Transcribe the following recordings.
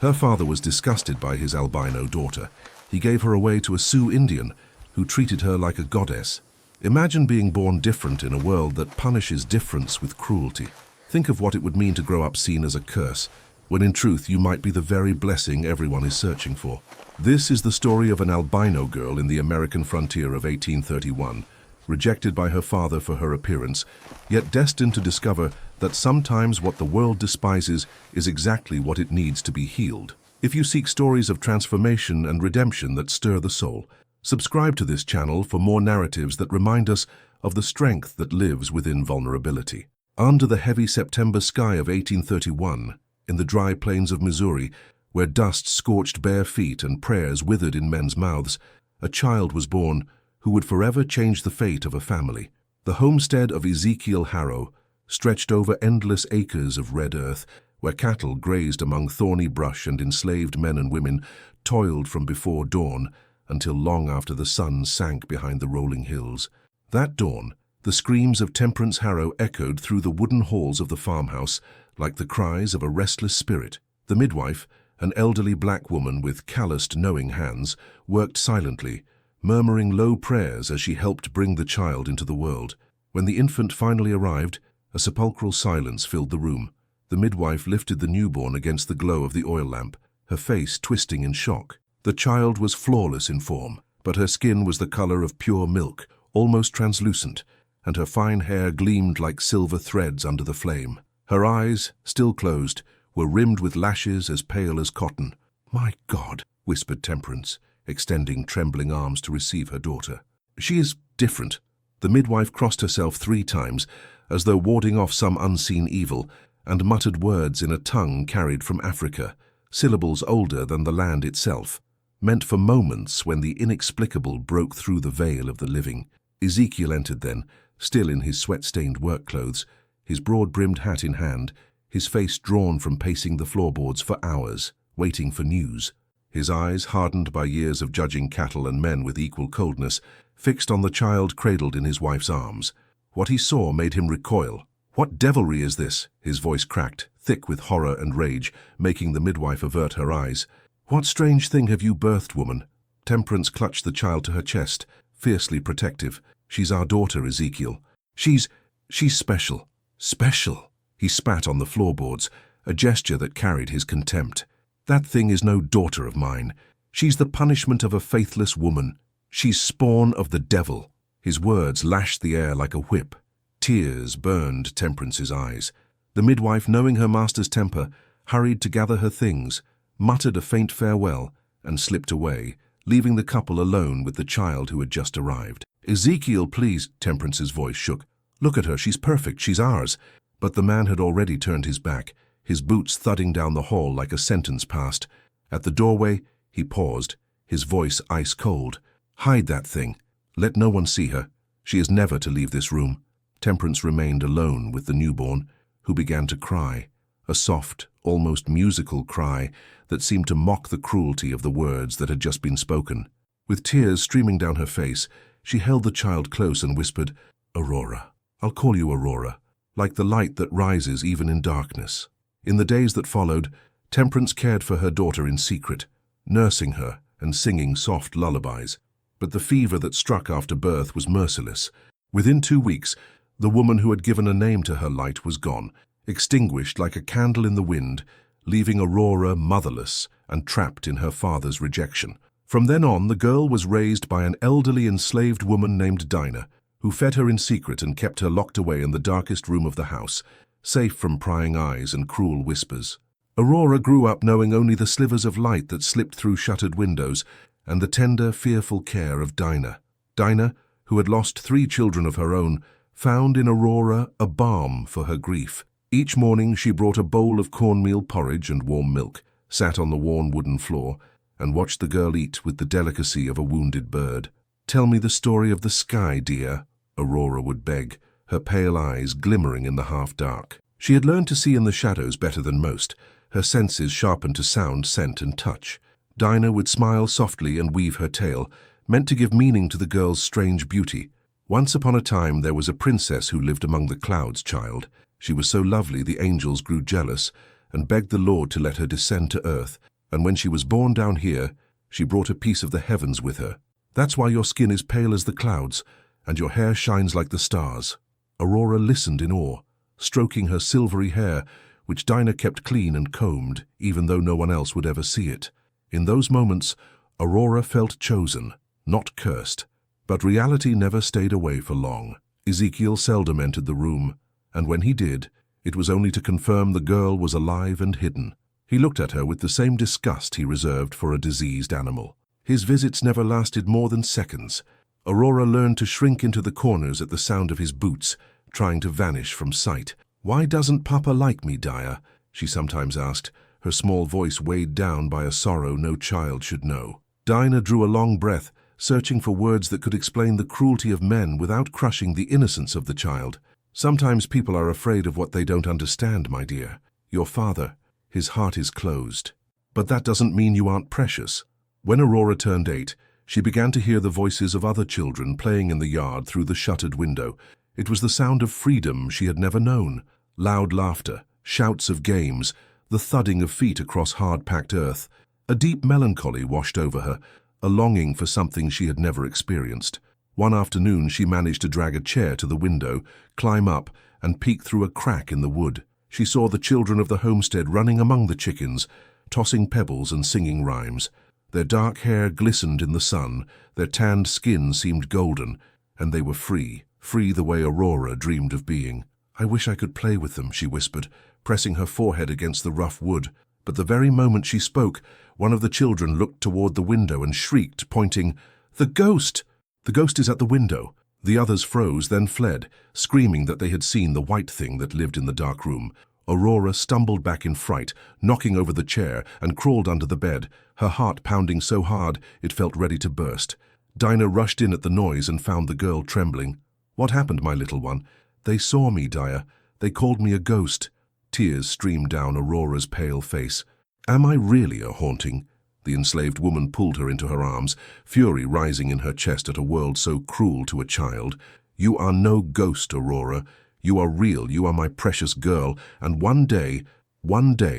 Her father was disgusted by his albino daughter. He gave her away to a Sioux Indian who treated her like a goddess. Imagine being born different in a world that punishes difference with cruelty. Think of what it would mean to grow up seen as a curse, when in truth you might be the very blessing everyone is searching for. This is the story of an albino girl in the American frontier of 1831, rejected by her father for her appearance, yet destined to discover that sometimes what the world despises is exactly what it needs to be healed. If you seek stories of transformation and redemption that stir the soul, subscribe to this channel for more narratives that remind us of the strength that lives within vulnerability. Under the heavy September sky of 1831, in the dry plains of Missouri, where dust scorched bare feet and prayers withered in men's mouths, a child was born who would forever change the fate of a family. The homestead of Ezekiel Harrow stretched over endless acres of red earth, where cattle grazed among thorny brush and enslaved men and women toiled from before dawn until long after the sun sank behind the rolling hills. That dawn, the screams of Temperance Harrow echoed through the wooden halls of the farmhouse like the cries of a restless spirit. The midwife, an elderly black woman with calloused, knowing hands, worked silently, murmuring low prayers as she helped bring the child into the world. When the infant finally arrived, a sepulchral silence filled the room. The midwife lifted the newborn against the glow of the oil lamp, her face twisting in shock. The child was flawless in form, but her skin was the color of pure milk, almost translucent, and her fine hair gleamed like silver threads under the flame. Her eyes, still closed, were rimmed with lashes as pale as cotton. "My God," whispered Temperance, extending trembling arms to receive her daughter. "She is different." The midwife crossed herself 3 times, as though warding off some unseen evil, and muttered words in a tongue carried from Africa, syllables older than the land itself, meant for moments when the inexplicable broke through the veil of the living. Ezekiel entered then, still in his sweat-stained work clothes, his broad-brimmed hat in hand, his face drawn from pacing the floorboards for hours, waiting for news. His eyes, hardened by years of judging cattle and men with equal coldness, fixed on the child cradled in his wife's arms. What he saw made him recoil. "What devilry is this?" His voice cracked, thick with horror and rage, making the midwife avert her eyes. "What strange thing have you birthed, woman?" Temperance clutched the child to her chest, fiercely protective. "She's our daughter, Ezekiel. She's special." "Special?" He spat on the floorboards, a gesture that carried his contempt. "That thing is no daughter of mine. She's the punishment of a faithless woman. She's spawn of the devil." His words lashed the air like a whip. Tears burned Temperance's eyes. The midwife, knowing her master's temper, hurried to gather her things, muttered a faint farewell, and slipped away, leaving the couple alone with the child who had just arrived. "Ezekiel, please," Temperance's voice shook. "Look at her, she's perfect, she's ours." But the man had already turned his back, his boots thudding down the hall like a sentence passed. At the doorway, he paused, his voice ice-cold. "Hide that thing. Let no one see her. She is never to leave this room." Temperance remained alone with the newborn, who began to cry, a soft, almost musical cry that seemed to mock the cruelty of the words that had just been spoken. With tears streaming down her face, she held the child close and whispered, "Aurora. I'll call you Aurora, like the light that rises even in darkness." In the days that followed, Temperance cared for her daughter in secret, nursing her and singing soft lullabies. But the fever that struck after birth was merciless. Within 2 weeks, the woman who had given a name to her light was gone, extinguished like a candle in the wind, leaving Aurora motherless and trapped in her father's rejection. From then on, the girl was raised by an elderly enslaved woman named Dinah, who fed her in secret and kept her locked away in the darkest room of the house, safe from prying eyes and cruel whispers. Aurora grew up knowing only the slivers of light that slipped through shuttered windows and the tender, fearful care of Dinah. Dinah, who had lost 3 children of her own, found in Aurora a balm for her grief. Each morning she brought a bowl of cornmeal porridge and warm milk, sat on the worn wooden floor, and watched the girl eat with the delicacy of a wounded bird. "Tell me the story of the sky, dear," Aurora would beg, her pale eyes glimmering in the half-dark. She had learned to see in the shadows better than most, her senses sharpened to sound, scent, and touch. Dinah would smile softly and weave her tale, meant to give meaning to the girl's strange beauty. "Once upon a time there was a princess who lived among the clouds, child. She was so lovely the angels grew jealous, and begged the Lord to let her descend to earth, and when she was born down here, she brought a piece of the heavens with her. That's why your skin is pale as the clouds, and your hair shines like the stars." Aurora listened in awe, stroking her silvery hair, which Dinah kept clean and combed, even though no one else would ever see it. In those moments, Aurora felt chosen, not cursed. But reality never stayed away for long. Ezekiel seldom entered the room, and when he did, it was only to confirm the girl was alive and hidden. He looked at her with the same disgust he reserved for a diseased animal. His visits never lasted more than seconds. Aurora learned to shrink into the corners at the sound of his boots, trying to vanish from sight. "Why doesn't Papa like me, Dia?" she sometimes asked, her small voice weighed down by a sorrow no child should know. Dinah drew a long breath, searching for words that could explain the cruelty of men without crushing the innocence of the child. "Sometimes people are afraid of what they don't understand, my dear. Your father, his heart is closed. But that doesn't mean you aren't precious." When Aurora turned 8, she began to hear the voices of other children playing in the yard through the shuttered window. It was the sound of freedom she had never known. Loud laughter, shouts of games, the thudding of feet across hard-packed earth. A deep melancholy washed over her, a longing for something she had never experienced. One afternoon she managed to drag a chair to the window, climb up, and peek through a crack in the wood. She saw the children of the homestead running among the chickens, tossing pebbles and singing rhymes. Their dark hair glistened in the sun, their tanned skin seemed golden, and they were free the way Aurora dreamed of being. "I wish I could play with them," she whispered, pressing her forehead against the rough wood. But the very moment she spoke, one of the children looked toward the window and shrieked, pointing, "The ghost! The ghost is at the window." The others froze, then fled, screaming that they had seen the white thing that lived in the dark room. Aurora stumbled back in fright, knocking over the chair, and crawled under the bed, her heart pounding so hard it felt ready to burst. Dinah rushed in at the noise and found the girl trembling. "What happened, my little one?" "They saw me, Dia. They called me a ghost." Tears streamed down Aurora's pale face. "Am I really a haunting?" The enslaved woman pulled her into her arms, fury rising in her chest at a world so cruel to a child. "You are no ghost, Aurora. You are real, you are my precious girl, and one day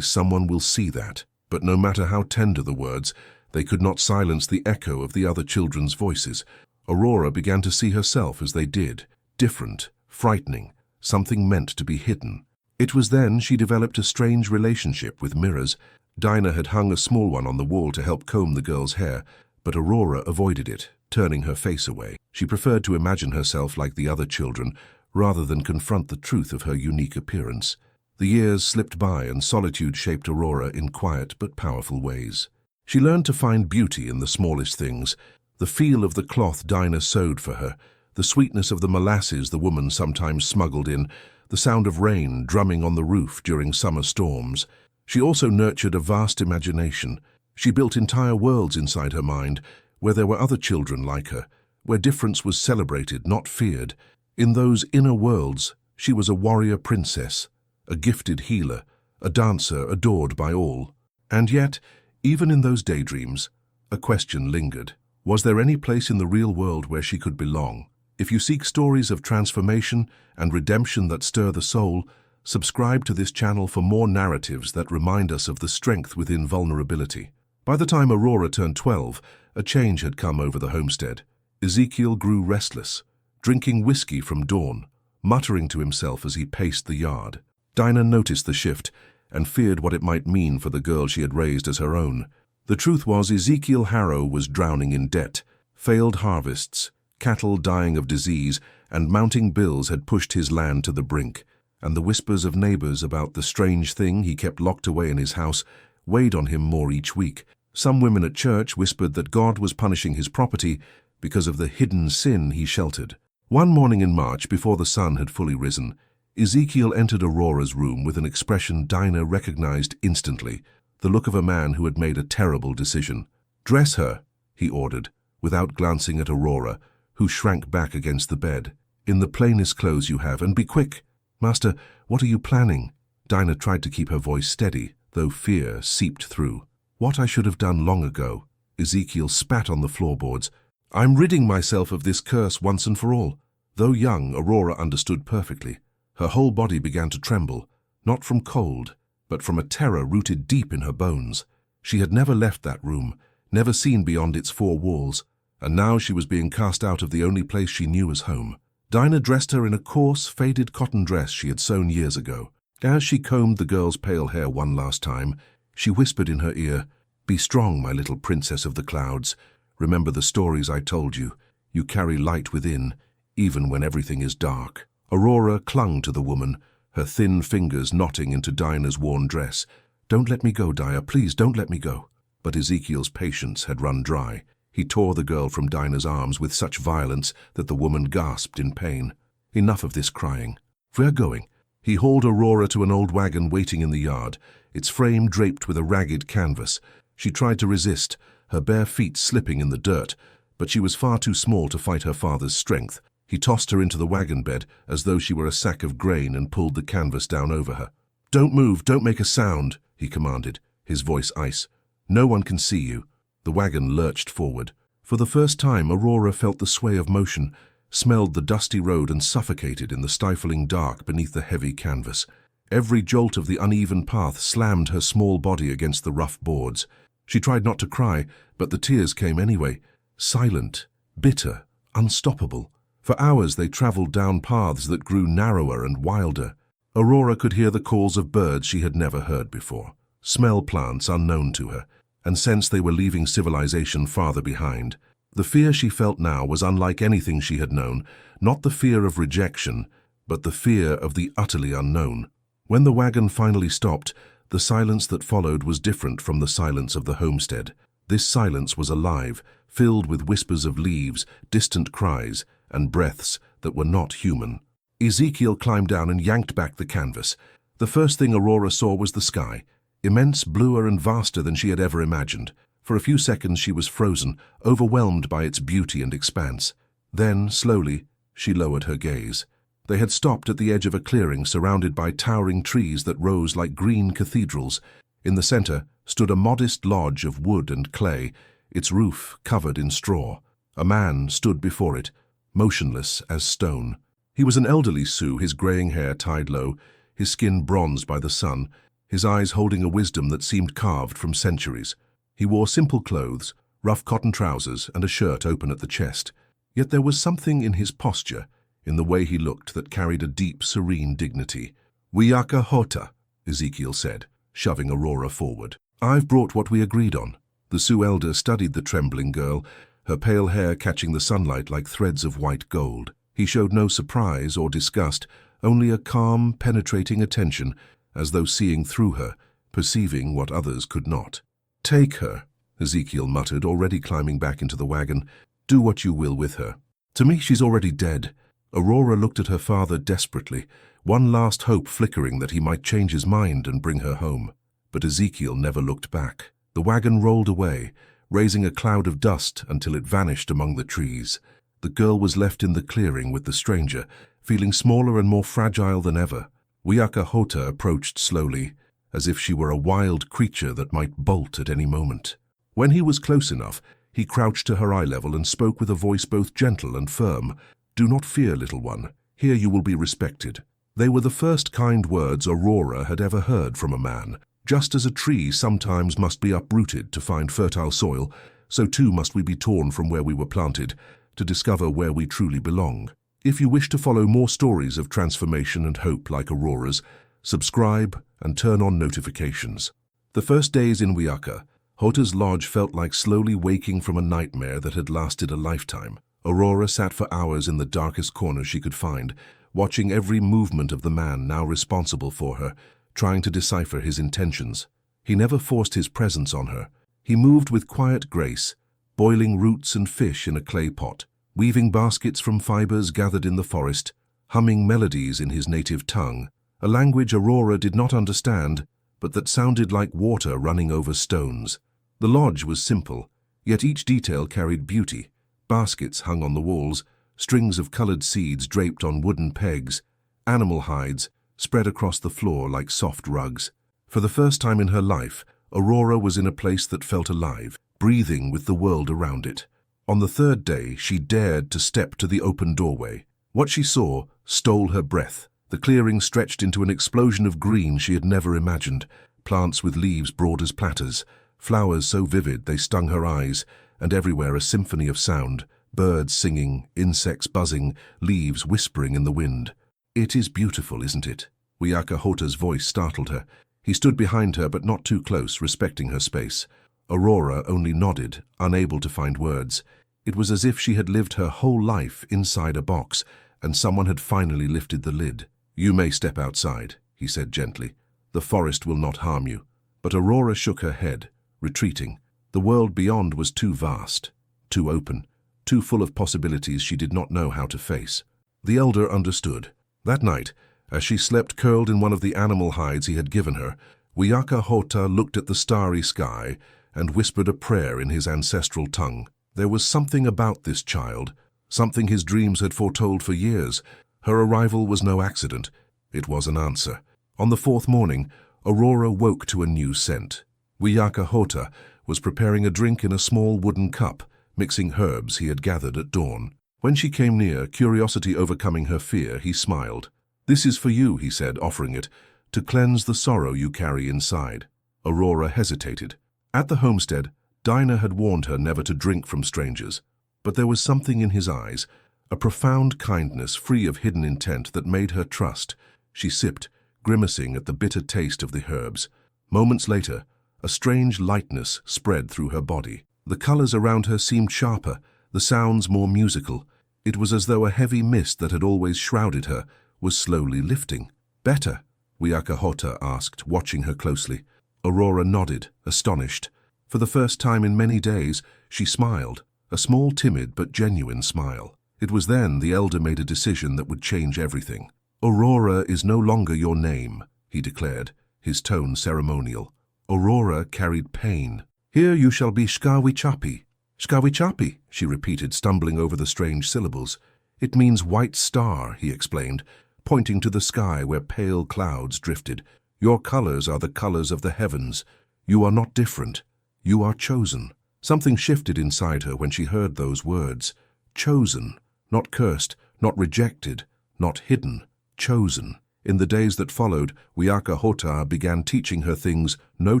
someone will see that." But no matter how tender the words, they could not silence the echo of the other children's voices. Aurora began to see herself as they did, different, frightening, something meant to be hidden. It was then she developed a strange relationship with mirrors. Dinah had hung a small one on the wall to help comb the girl's hair, but Aurora avoided it, turning her face away. She preferred to imagine herself like the other children, rather than confront the truth of her unique appearance. The years slipped by and solitude shaped Aurora in quiet but powerful ways. She learned to find beauty in the smallest things, the feel of the cloth Dinah sewed for her, the sweetness of the molasses the woman sometimes smuggled in, the sound of rain drumming on the roof during summer storms. She also nurtured a vast imagination. She built entire worlds inside her mind, where there were other children like her, where difference was celebrated, not feared. In those inner worlds, she was a warrior princess, a gifted healer, a dancer adored by all. And yet, even in those daydreams, a question lingered. Was there any place in the real world where she could belong? If you seek stories of transformation and redemption that stir the soul, subscribe to this channel for more narratives that remind us of the strength within vulnerability. By the time Aurora turned 12, a change had come over the homestead. Ezekiel grew restless, drinking whiskey from dawn, muttering to himself as he paced the yard. Dinah noticed the shift and feared what it might mean for the girl she had raised as her own. The truth was, Ezekiel Harrow was drowning in debt. Failed harvests, cattle dying of disease, and mounting bills had pushed his land to the brink, and the whispers of neighbors about the strange thing he kept locked away in his house weighed on him more each week. Some women at church whispered that God was punishing his property because of the hidden sin he sheltered. One morning in March, before the sun had fully risen, Ezekiel entered Aurora's room with an expression Dinah recognized instantly, the look of a man who had made a terrible decision. "Dress her," he ordered, without glancing at Aurora, who shrank back against the bed. "In the plainest clothes you have, and be quick." "Master, what are you planning?" Dinah tried to keep her voice steady, though fear seeped through. "What I should have done long ago." Ezekiel spat on the floorboards. "I'm ridding myself of this curse once and for all." Though young, Aurora understood perfectly. Her whole body began to tremble, not from cold, but from a terror rooted deep in her bones. She had never left that room, never seen beyond its four walls, and now she was being cast out of the only place she knew as home. Dinah dressed her in a coarse, faded cotton dress she had sewn years ago. As she combed the girl's pale hair one last time, she whispered in her ear, "Be strong, my little princess of the clouds. Remember the stories I told you. You carry light within, even when everything is dark." Aurora clung to the woman, her thin fingers knotting into Dinah's worn dress. "Don't let me go, Dinah, please don't let me go." But Ezekiel's patience had run dry. He tore the girl from Dinah's arms with such violence that the woman gasped in pain. "Enough of this crying. We're going." He hauled Aurora to an old wagon waiting in the yard, its frame draped with a ragged canvas. She tried to resist, her bare feet slipping in the dirt, but she was far too small to fight her father's strength. He tossed her into the wagon bed as though she were a sack of grain and pulled the canvas down over her. "Don't move, don't make a sound," he commanded, his voice ice. "No one can see you." The wagon lurched forward. For the first time, Aurora felt the sway of motion, smelled the dusty road and suffocated in the stifling dark beneath the heavy canvas. Every jolt of the uneven path slammed her small body against the rough boards. She tried not to cry, but the tears came anyway, silent, bitter, unstoppable. For hours they traveled down paths that grew narrower and wilder. Aurora could hear the calls of birds she had never heard before, smell plants unknown to her, and sense they were leaving civilization farther behind. The fear she felt now was unlike anything she had known, not the fear of rejection, but the fear of the utterly unknown. When the wagon finally stopped, the silence that followed was different from the silence of the homestead. This silence was alive, filled with whispers of leaves, distant cries, and breaths that were not human. Ezekiel climbed down and yanked back the canvas. The first thing Aurora saw was the sky, immense, bluer and vaster than she had ever imagined. For a few seconds she was frozen, overwhelmed by its beauty and expanse. Then, slowly, she lowered her gaze. They had stopped at the edge of a clearing surrounded by towering trees that rose like green cathedrals. In the center stood a modest lodge of wood and clay, its roof covered in straw. A man stood before it, motionless as stone. He was an elderly Sioux, his graying hair tied low, his skin bronzed by the sun, his eyes holding a wisdom that seemed carved from centuries. He wore simple clothes, rough cotton trousers, and a shirt open at the chest. Yet there was something in his posture, in the way he looked, that carried a deep, serene dignity. "Wiaka Hota," Ezekiel said, shoving Aurora forward. "I've brought what we agreed on." The Sioux elder studied the trembling girl, her pale hair catching the sunlight like threads of white gold. He showed no surprise or disgust, only a calm, penetrating attention, as though seeing through her, perceiving what others could not. "Take her," Ezekiel muttered, already climbing back into the wagon. "Do what you will with her. To me, she's already dead." Aurora looked at her father desperately, one last hope flickering that he might change his mind and bring her home. But Ezekiel never looked back. The wagon rolled away, raising a cloud of dust until it vanished among the trees. The girl was left in the clearing with the stranger, feeling smaller and more fragile than ever. Wiaka Hota approached slowly, as if she were a wild creature that might bolt at any moment. When he was close enough, he crouched to her eye level and spoke with a voice both gentle and firm. "Do not fear, little one. Here you will be respected." They were the first kind words Aurora had ever heard from a man. Just as a tree sometimes must be uprooted to find fertile soil, so too must we be torn from where we were planted, to discover where we truly belong. If you wish to follow more stories of transformation and hope like Aurora's, subscribe and turn on notifications. The first days in Wiaka, Hota's lodge felt like slowly waking from a nightmare that had lasted a lifetime. Aurora sat for hours in the darkest corner she could find, watching every movement of the man now responsible for her, trying to decipher his intentions. He never forced his presence on her. He moved with quiet grace, boiling roots and fish in a clay pot, weaving baskets from fibers gathered in the forest, humming melodies in his native tongue, a language Aurora did not understand, but that sounded like water running over stones. The lodge was simple, yet each detail carried beauty. Baskets hung on the walls, strings of colored seeds draped on wooden pegs, animal hides spread across the floor like soft rugs. For the first time in her life, Aurora was in a place that felt alive, breathing with the world around it. On the third day, she dared to step to the open doorway. What she saw stole her breath. The clearing stretched into an explosion of green she had never imagined, plants with leaves broad as platters, flowers so vivid they stung her eyes, and everywhere a symphony of sound, birds singing, insects buzzing, leaves whispering in the wind. "It is beautiful, isn't it?" Wiyaka Hota's voice startled her. He stood behind her, but not too close, respecting her space. Aurora only nodded, unable to find words. It was as if she had lived her whole life inside a box, and someone had finally lifted the lid. "You may step outside," he said gently. "The forest will not harm you." But Aurora shook her head, retreating. The world beyond was too vast, too open, too full of possibilities she did not know how to face. The elder understood. That night, as she slept curled in one of the animal hides he had given her, Wiyaka Hota looked at the starry sky and whispered a prayer in his ancestral tongue. There was something about this child, something his dreams had foretold for years. Her arrival was no accident. It was an answer. On the fourth morning, Aurora woke to a new scent. Wiyaka Hota was preparing a drink in a small wooden cup, mixing herbs he had gathered at dawn. When she came near, curiosity overcoming her fear, he smiled. "This is for you," he said, offering it, "to cleanse the sorrow you carry inside." Aurora hesitated. At the homestead, Dinah had warned her never to drink from strangers. But there was something in his eyes, a profound kindness free of hidden intent that made her trust. She sipped, grimacing at the bitter taste of the herbs. Moments later, a strange lightness spread through her body. The colors around her seemed sharper, the sounds more musical. It was as though a heavy mist that had always shrouded her was slowly lifting. "Better?" Wiyaka Hota asked, watching her closely. Aurora nodded, astonished. For the first time in many days, she smiled, a small, timid but genuine smile. It was then the elder made a decision that would change everything. "Aurora is no longer your name," he declared, his tone ceremonial. Aurora carried pain. "Here you shall be Shkawichapi." "Shkawichapi," she repeated, stumbling over the strange syllables. "It means white star," he explained, pointing to the sky where pale clouds drifted. "Your colors are the colors of the heavens. You are not different. You are chosen." Something shifted inside her when she heard those words. Chosen. Not cursed, not rejected, not hidden. Chosen. In the days that followed, Wiyaka Hota began teaching her things no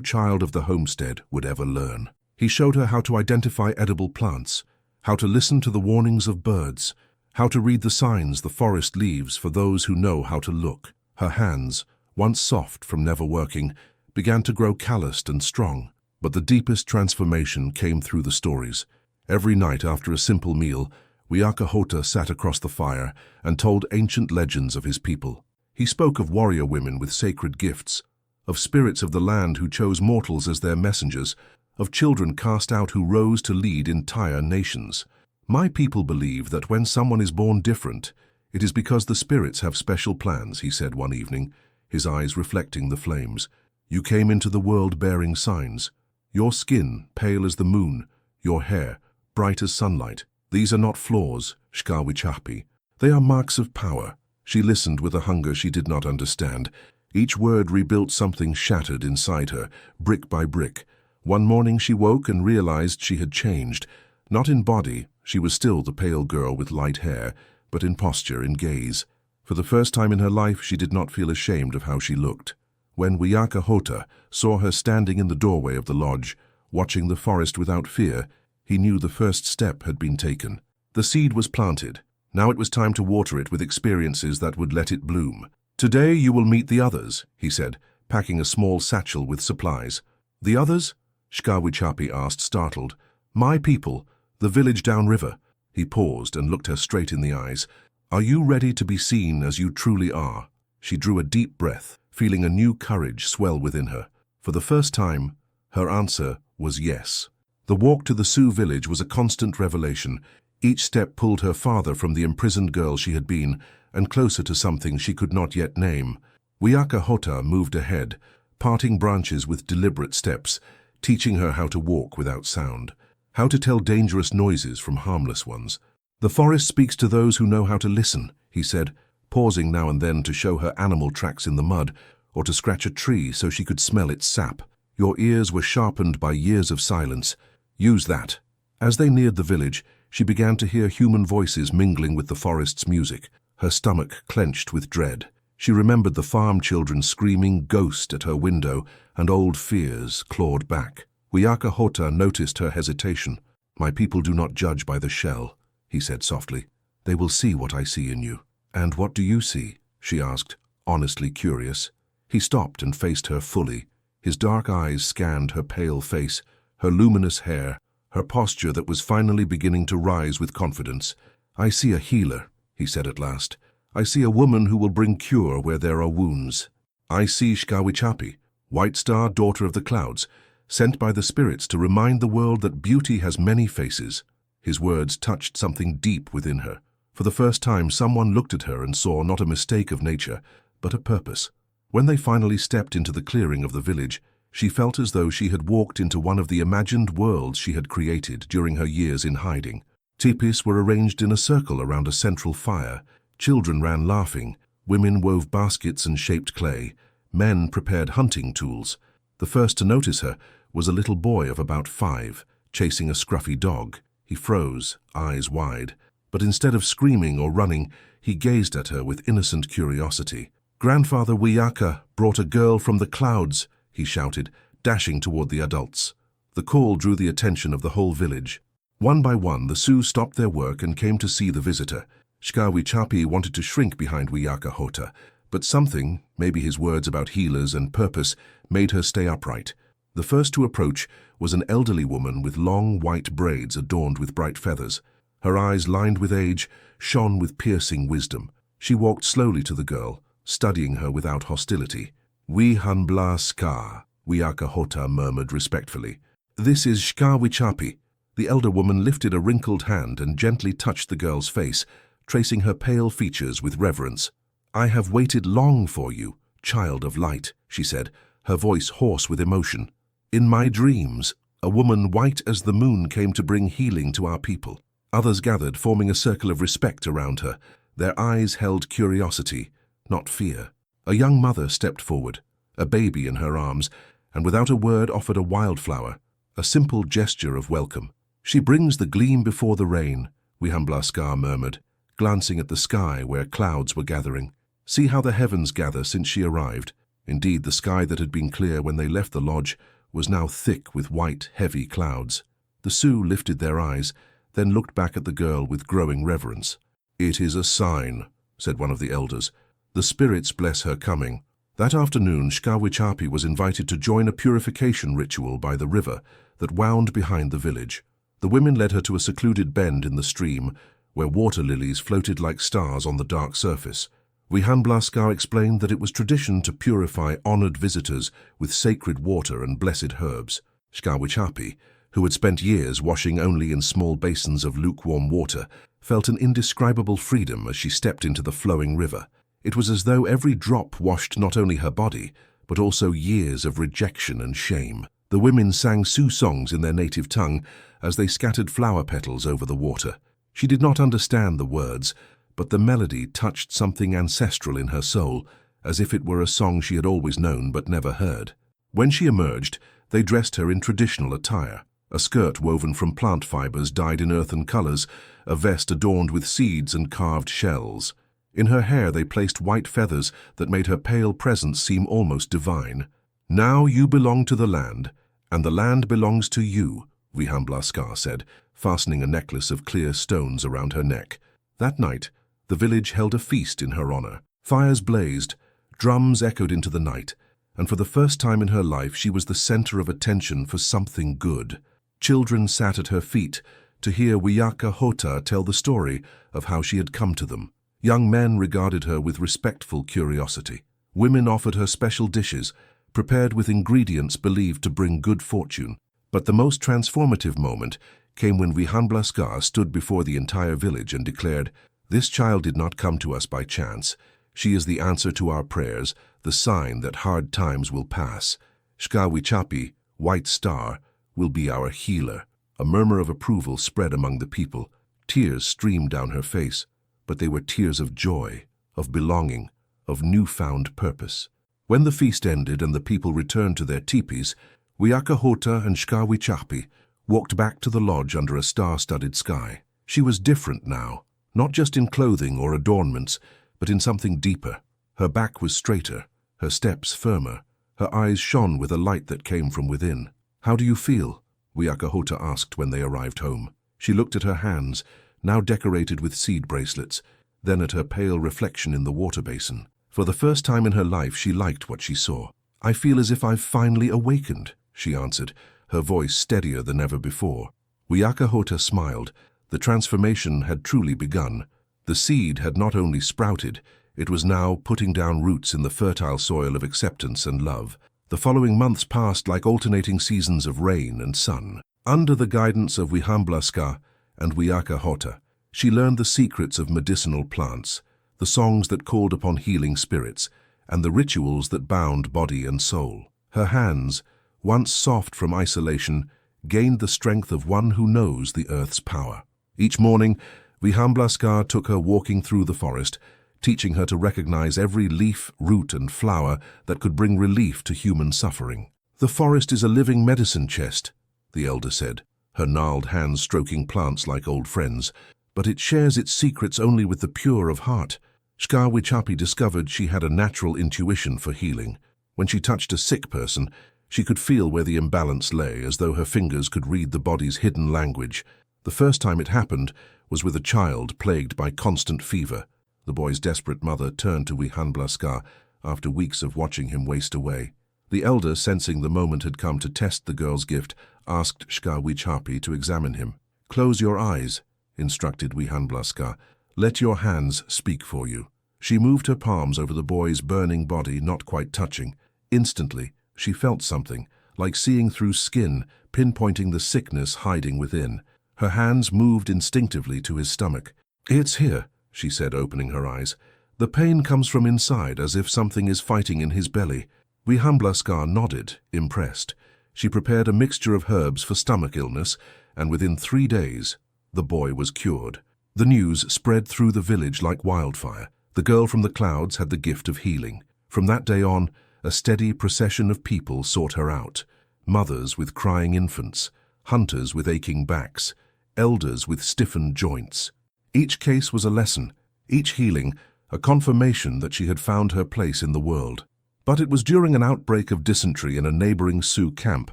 child of the homestead would ever learn. He showed her how to identify edible plants, how to listen to the warnings of birds, how to read the signs the forest leaves for those who know how to look. Her hands, once soft from never working, began to grow calloused and strong. But the deepest transformation came through the stories. Every night after a simple meal, Wiyaka Hota sat across the fire and told ancient legends of his people. He spoke of warrior women with sacred gifts, of spirits of the land who chose mortals as their messengers, of children cast out who rose to lead entire nations. "My people believe that when someone is born different, it is because the spirits have special plans," he said one evening, his eyes reflecting the flames. "You came into the world bearing signs. Your skin, pale as the moon, your hair, bright as sunlight. These are not flaws, Shkawichapi. They are marks of power." She listened with a hunger she did not understand. Each word rebuilt something shattered inside her, brick by brick. One morning she woke and realized she had changed. Not in body, she was still the pale girl with light hair, but in posture, in gaze. For the first time in her life, she did not feel ashamed of how she looked. When Wiyaka Hota saw her standing in the doorway of the lodge, watching the forest without fear, he knew the first step had been taken. The seed was planted. Now it was time to water it with experiences that would let it bloom. "Today you will meet the others," he said, packing a small satchel with supplies. "The others?" Shkawichapi asked, startled. "My people, the village downriver." He paused and looked her straight in the eyes. "Are you ready to be seen as you truly are?" She drew a deep breath, feeling a new courage swell within her. For the first time, her answer was yes. The walk to the Sioux village was a constant revelation. Each step pulled her farther from the imprisoned girl she had been, and closer to something she could not yet name. Wiyaka Hota moved ahead, parting branches with deliberate steps, teaching her how to walk without sound, how to tell dangerous noises from harmless ones. "The forest speaks to those who know how to listen," he said, pausing now and then to show her animal tracks in the mud, or to scratch a tree so she could smell its sap. "Your ears were sharpened by years of silence. Use that." As they neared the village, she began to hear human voices mingling with the forest's music. Her stomach clenched with dread. She remembered the farm children screaming ghost at her window, and old fears clawed back. Wiyaka Hota noticed her hesitation. "My people do not judge by the shell," he said softly. "They will see what I see in you." "And what do you see?" she asked, honestly curious. He stopped and faced her fully. His dark eyes scanned her pale face, her luminous hair, her posture that was finally beginning to rise with confidence. "I see a healer," he said at last. "I see a woman who will bring cure where there are wounds. I see Shkawichapi, White Star, daughter of the clouds, sent by the spirits to remind the world that beauty has many faces." His words touched something deep within her. For the first time, someone looked at her and saw not a mistake of nature, but a purpose. When they finally stepped into the clearing of the village, she felt as though she had walked into one of the imagined worlds she had created during her years in hiding. Teepees were arranged in a circle around a central fire. Children ran laughing. Women wove baskets and shaped clay. Men prepared hunting tools. The first to notice her was a little boy of about 5, chasing a scruffy dog. He froze, eyes wide. But instead of screaming or running, he gazed at her with innocent curiosity. "Grandfather Wiyaka brought a girl from the clouds," he shouted, dashing toward the adults. The call drew the attention of the whole village. One by one, the Sioux stopped their work and came to see the visitor. Shkawichapi wanted to shrink behind Wiyaka Hota, but something, maybe his words about healers and purpose, made her stay upright. The first to approach was an elderly woman with long white braids adorned with bright feathers. Her eyes, lined with age, shone with piercing wisdom. She walked slowly to the girl, studying her without hostility. "We hanbla ska," Wiyaka Hota murmured respectfully. "This is Shkawichapi." The elder woman lifted a wrinkled hand and gently touched the girl's face, tracing her pale features with reverence. "I have waited long for you, child of light," she said, her voice hoarse with emotion. "In my dreams, a woman white as the moon came to bring healing to our people." Others gathered, forming a circle of respect around her. Their eyes held curiosity, not fear. A young mother stepped forward, a baby in her arms, and without a word offered a wildflower, a simple gesture of welcome. "She brings the gleam before the rain," Wihamblaskar murmured, glancing at the sky where clouds were gathering. "See how the heavens gather since she arrived." Indeed, the sky that had been clear when they left the lodge was now thick with white, heavy clouds. The Sioux lifted their eyes, then looked back at the girl with growing reverence. "It is a sign," said one of the elders. "The spirits bless her coming." That afternoon, Shkawichapi was invited to join a purification ritual by the river that wound behind the village. The women led her to a secluded bend in the stream, where water lilies floated like stars on the dark surface. Wihamblaskar explained that it was tradition to purify honored visitors with sacred water and blessed herbs. Shkawichapi, who had spent years washing only in small basins of lukewarm water, felt an indescribable freedom as she stepped into the flowing river. It was as though every drop washed not only her body, but also years of rejection and shame. The women sang Sioux songs in their native tongue as they scattered flower petals over the water. She did not understand the words, but the melody touched something ancestral in her soul, as if it were a song she had always known but never heard. When she emerged, they dressed her in traditional attire. A skirt woven from plant fibers dyed in earthen colors, a vest adorned with seeds and carved shells. In her hair they placed white feathers that made her pale presence seem almost divine. "Now you belong to the land, and the land belongs to you," Wihamblaskar said, fastening a necklace of clear stones around her neck. That night, the village held a feast in her honor. Fires blazed, drums echoed into the night, and for the first time in her life she was the center of attention for something good. Children sat at her feet to hear Wiyaka Hota tell the story of how she had come to them. Young men regarded her with respectful curiosity. Women offered her special dishes, prepared with ingredients believed to bring good fortune. But the most transformative moment came when Wihamblaskar stood before the entire village and declared, "This child did not come to us by chance. She is the answer to our prayers, the sign that hard times will pass. Shkawichapi, White Star, will be our healer." A murmur of approval spread among the people. Tears streamed down her face, but they were tears of joy, of belonging, of newfound purpose. When the feast ended and the people returned to their teepees, Wiyaka Hota and Shkawichapi walked back to the lodge under a star-studded sky. She was different now, not just in clothing or adornments, but in something deeper. Her back was straighter, her steps firmer. Her eyes shone with a light that came from within. "How do you feel?" Wiakahota asked when they arrived home. She looked at her hands, now decorated with seed bracelets, then at her pale reflection in the water basin. For the first time in her life, she liked what she saw. "I feel as if I've finally awakened," she answered, her voice steadier than ever before. Wiakahota smiled. The transformation had truly begun. The seed had not only sprouted, it was now putting down roots in the fertile soil of acceptance and love. The following months passed like alternating seasons of rain and sun. Under the guidance of Wihamblaska and Wiakahota, she learned the secrets of medicinal plants, the songs that called upon healing spirits, and the rituals that bound body and soul. Her hands, once soft from isolation, gained the strength of one who knows the earth's power. Each morning, Wihamblaska took her walking through the forest, teaching her to recognize every leaf, root, and flower that could bring relief to human suffering. "The forest is a living medicine chest," the elder said, her gnarled hands stroking plants like old friends, "but it shares its secrets only with the pure of heart." Shkawichapi discovered she had a natural intuition for healing. When she touched a sick person, she could feel where the imbalance lay, as though her fingers could read the body's hidden language. The first time it happened was with a child plagued by constant fever. The boy's desperate mother turned to Wihamblaska after weeks of watching him waste away. The elder, sensing the moment had come to test the girl's gift, asked Shkawichapi to examine him. "Close your eyes," instructed Wihamblaska. "Let your hands speak for you." She moved her palms over the boy's burning body, not quite touching. Instantly, she felt something, like seeing through skin, pinpointing the sickness hiding within. Her hands moved instinctively to his stomach. "It's here," she said, opening her eyes. "The pain comes from inside, as if something is fighting in his belly." Wihamblaska nodded, impressed. She prepared a mixture of herbs for stomach illness, and within 3 days, the boy was cured. The news spread through the village like wildfire. The girl from the clouds had the gift of healing. From that day on, a steady procession of people sought her out. Mothers with crying infants, hunters with aching backs, elders with stiffened joints. Each case was a lesson, each healing a confirmation that she had found her place in the world. But it was during an outbreak of dysentery in a neighboring Sioux camp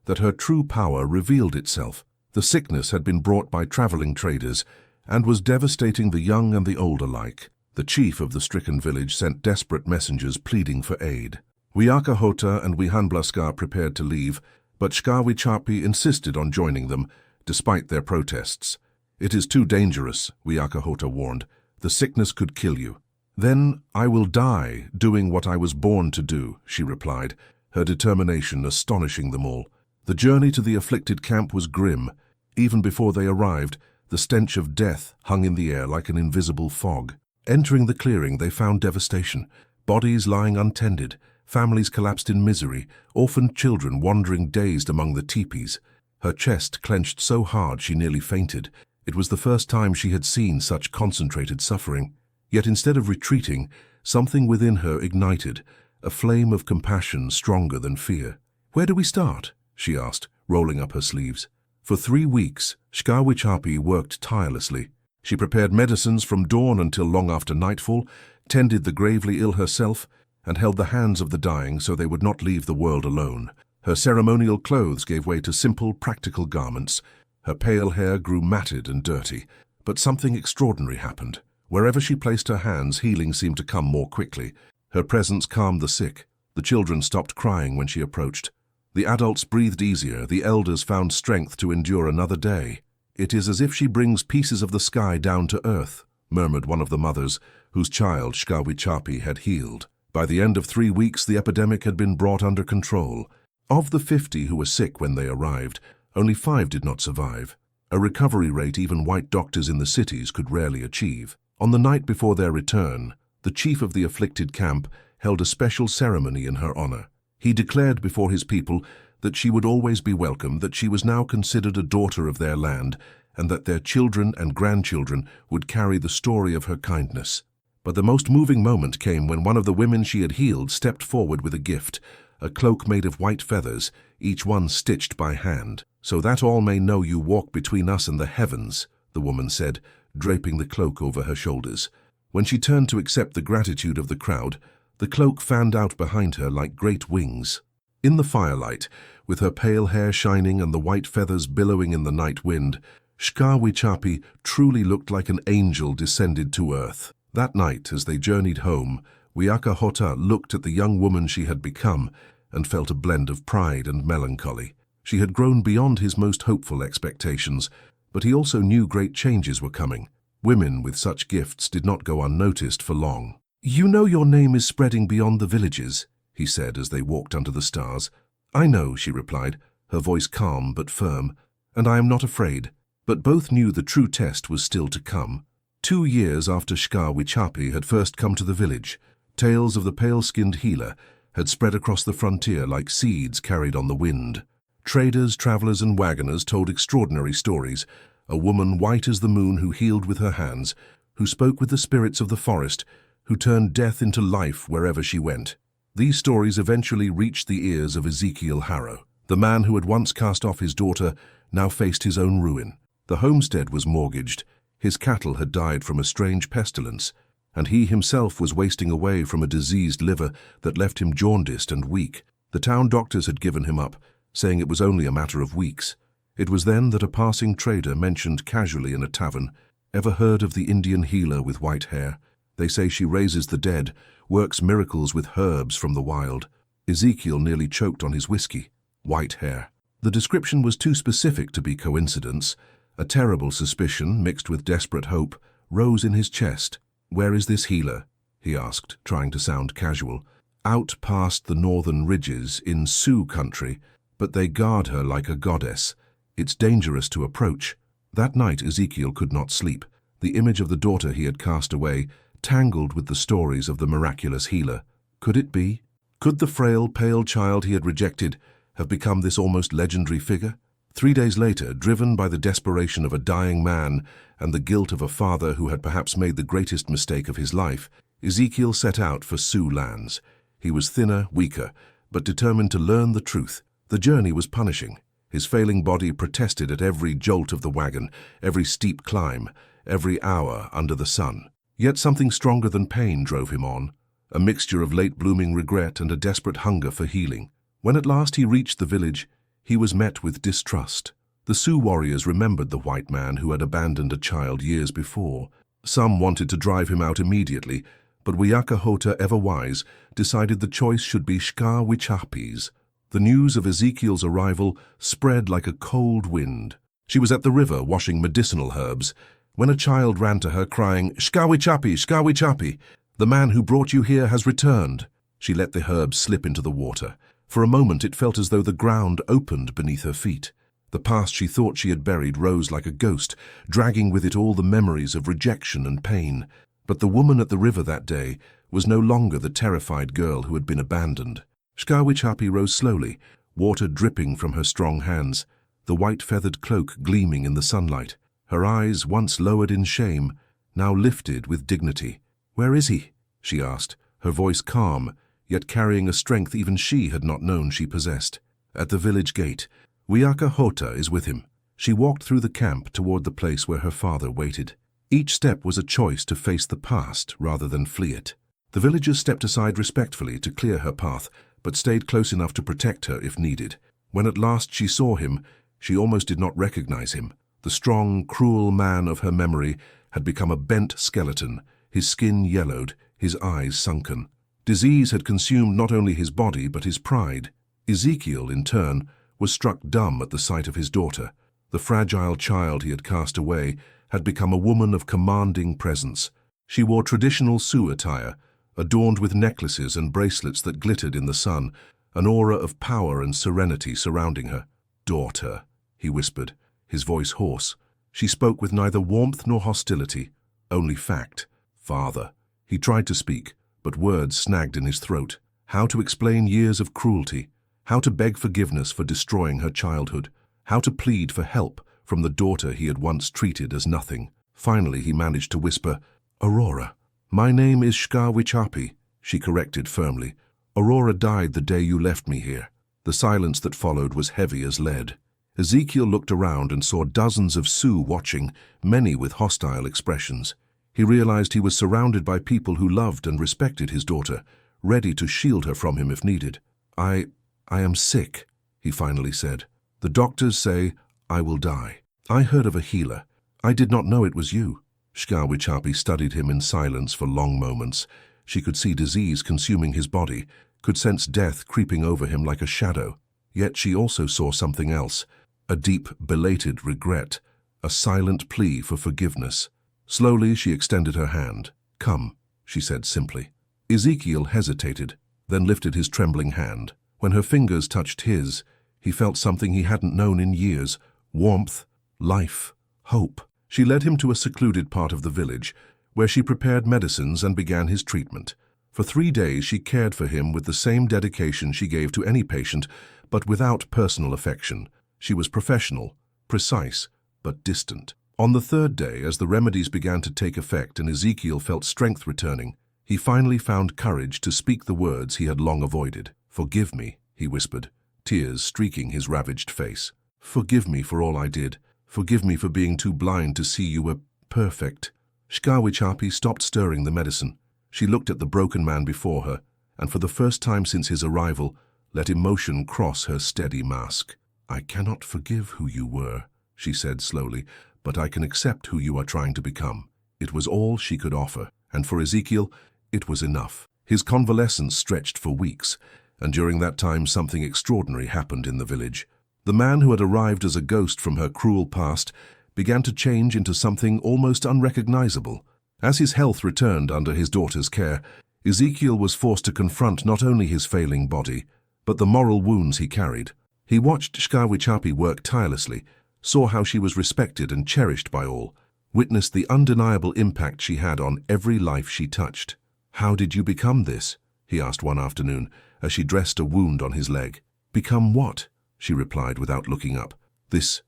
that her true power revealed itself. The sickness had been brought by traveling traders and was devastating the young and the old alike. The chief of the stricken village sent desperate messengers pleading for aid. Wiakahota and Wihamblaska prepared to leave, but Shkawichapi insisted on joining them, despite their protests. "It is too dangerous," Wiakahota warned. "The sickness could kill you." "Then I will die doing what I was born to do," she replied, her determination astonishing them all. The journey to the afflicted camp was grim. Even before they arrived, the stench of death hung in the air like an invisible fog. Entering the clearing, they found devastation. Bodies lying untended, families collapsed in misery, orphaned children wandering dazed among the teepees. Her chest clenched so hard she nearly fainted. It was the first time she had seen such concentrated suffering. Yet instead of retreating, something within her ignited, a flame of compassion stronger than fear. "Where do we start?" she asked, rolling up her sleeves. For 3 weeks, Shkawichapi worked tirelessly. She prepared medicines from dawn until long after nightfall, tended the gravely ill herself, and held the hands of the dying so they would not leave the world alone. Her ceremonial clothes gave way to simple, practical garments. Her pale hair grew matted and dirty. But something extraordinary happened. Wherever she placed her hands, healing seemed to come more quickly. Her presence calmed the sick. The children stopped crying when she approached. The adults breathed easier. The elders found strength to endure another day. "It is as if she brings pieces of the sky down to earth," murmured one of the mothers, whose child Shkawichapi had healed. By the end of 3 weeks, the epidemic had been brought under control. Of the 50 who were sick when they arrived, only 5 did not survive, a recovery rate even white doctors in the cities could rarely achieve. On the night before their return, the chief of the afflicted camp held a special ceremony in her honor. He declared before his people that she would always be welcome, that she was now considered a daughter of their land, and that their children and grandchildren would carry the story of her kindness. But the most moving moment came when one of the women she had healed stepped forward with a gift, a cloak made of white feathers, each one stitched by hand. "So that all may know you walk between us and the heavens," the woman said, draping the cloak over her shoulders. When she turned to accept the gratitude of the crowd, The cloak fanned out behind her like great wings. In the firelight, with her pale hair shining and the white feathers billowing in the night wind, Shkawichapi truly looked like an angel descended to earth. That night, as they journeyed home, Wiakahota looked at the young woman she had become and felt a blend of pride and melancholy. She had grown beyond his most hopeful expectations, but he also knew great changes were coming. Women with such gifts did not go unnoticed for long. "You know your name is spreading beyond the villages," he said as they walked under the stars. "I know," she replied, her voice calm but firm, "and I am not afraid." But both knew the true test was still to come. 2 years after Shkawichapi had first come to the village, tales of the pale-skinned healer had spread across the frontier like seeds carried on the wind. Traders, travelers, and wagoners told extraordinary stories. A woman white as the moon who healed with her hands, who spoke with the spirits of the forest, who turned death into life wherever she went. These stories eventually reached the ears of Ezekiel Harrow. The man who had once cast off his daughter now faced his own ruin. The homestead was mortgaged, his cattle had died from a strange pestilence, and he himself was wasting away from a diseased liver that left him jaundiced and weak. The town doctors had given him up, saying it was only a matter of weeks. It was then that a passing trader mentioned casually in a tavern, "Ever heard of the Indian healer with white hair? They say she raises the dead, works miracles with herbs from the wild." Ezekiel nearly choked on his whiskey. White hair. The description was too specific to be coincidence. A terrible suspicion, mixed with desperate hope, rose in his chest. "Where is this healer?" he asked, trying to sound casual. "Out past the northern ridges, in Sioux country, but they guard her like a goddess. It's dangerous to approach." That night Ezekiel could not sleep. The image of the daughter he had cast away tangled with the stories of the miraculous healer. Could it be? Could the frail, pale child he had rejected have become this almost legendary figure? 3 days later, driven by the desperation of a dying man and the guilt of a father who had perhaps made the greatest mistake of his life, Ezekiel set out for Sioux lands. He was thinner, weaker, but determined to learn the truth. The journey was punishing. His failing body protested at every jolt of the wagon, every steep climb, every hour under the sun. Yet something stronger than pain drove him on, a mixture of late-blooming regret and a desperate hunger for healing. When at last he reached the village, he was met with distrust. The Sioux warriors remembered the white man who had abandoned a child years before. Some wanted to drive him out immediately, but Wiakahota, ever wise, decided the choice should be Shkawichapi's. The news of Ezekiel's arrival spread like a cold wind. She was at the river washing medicinal herbs, when a child ran to her crying, "Shkawichapi, Shkawichapi! The man who brought you here has returned." She let the herbs slip into the water. For a moment it felt as though the ground opened beneath her feet. The past she thought she had buried rose like a ghost, dragging with it all the memories of rejection and pain. But the woman at the river that day was no longer the terrified girl who had been abandoned. Shkawichapi rose slowly, water dripping from her strong hands, the white feathered cloak gleaming in the sunlight. Her eyes, once lowered in shame, now lifted with dignity. "Where is he?" she asked, her voice calm, yet carrying a strength even she had not known she possessed. "At the village gate. Wiakahota is with him." She walked through the camp toward the place where her father waited. Each step was a choice to face the past rather than flee it. The villagers stepped aside respectfully to clear her path, but stayed close enough to protect her if needed. When at last she saw him, she almost did not recognize him. The strong, cruel man of her memory had become a bent skeleton, his skin yellowed, his eyes sunken. Disease had consumed not only his body but his pride. Ezekiel, in turn, was struck dumb at the sight of his daughter. The fragile child he had cast away had become a woman of commanding presence. She wore traditional Sioux attire, adorned with necklaces and bracelets that glittered in the sun, an aura of power and serenity surrounding her. "Daughter," he whispered, his voice hoarse. She spoke with neither warmth nor hostility, only fact. "Father." He tried to speak, but words snagged in his throat. How to explain years of cruelty, how to beg forgiveness for destroying her childhood, how to plead for help from the daughter he had once treated as nothing. Finally he managed to whisper, "Aurora." "My name is Shkawichapi," she corrected firmly. "Aurora died the day you left me here." The silence that followed was heavy as lead. Ezekiel looked around and saw dozens of Sioux watching, many with hostile expressions. He realized he was surrounded by people who loved and respected his daughter, ready to shield her from him if needed. I am sick," he finally said. "The doctors say I will die. I heard of a healer. I did not know it was you." Shkawichapi studied him in silence for long moments. She could see disease consuming his body, could sense death creeping over him like a shadow. Yet she also saw something else, a deep, belated regret, a silent plea for forgiveness. Slowly she extended her hand. "Come," she said simply. Ezekiel hesitated, then lifted his trembling hand. When her fingers touched his, he felt something he hadn't known in years: warmth, life, hope. She led him to a secluded part of the village, where she prepared medicines and began his treatment. For 3 days she cared for him with the same dedication she gave to any patient, but without personal affection. She was professional, precise, but distant. On the 3rd day, as the remedies began to take effect and Ezekiel felt strength returning, he finally found courage to speak the words he had long avoided. "Forgive me," he whispered, tears streaking his ravaged face. "Forgive me for all I did. Forgive me for being too blind to see you were perfect." Shkawichapi stopped stirring the medicine. She looked at the broken man before her, and for the first time since his arrival, let emotion cross her steady mask. "I cannot forgive who you were," she said slowly, "but I can accept who you are trying to become." It was all she could offer, and for Ezekiel, it was enough. His convalescence stretched for weeks, and during that time something extraordinary happened in the village. The man who had arrived as a ghost from her cruel past began to change into something almost unrecognizable. As his health returned under his daughter's care, Ezekiel was forced to confront not only his failing body, but the moral wounds he carried. He watched Shkawichapi work tirelessly, saw how she was respected and cherished by all, witnessed the undeniable impact she had on every life she touched. "How did you become this?" he asked one afternoon, as she dressed a wound on his leg. "Become what?" she replied without looking up. This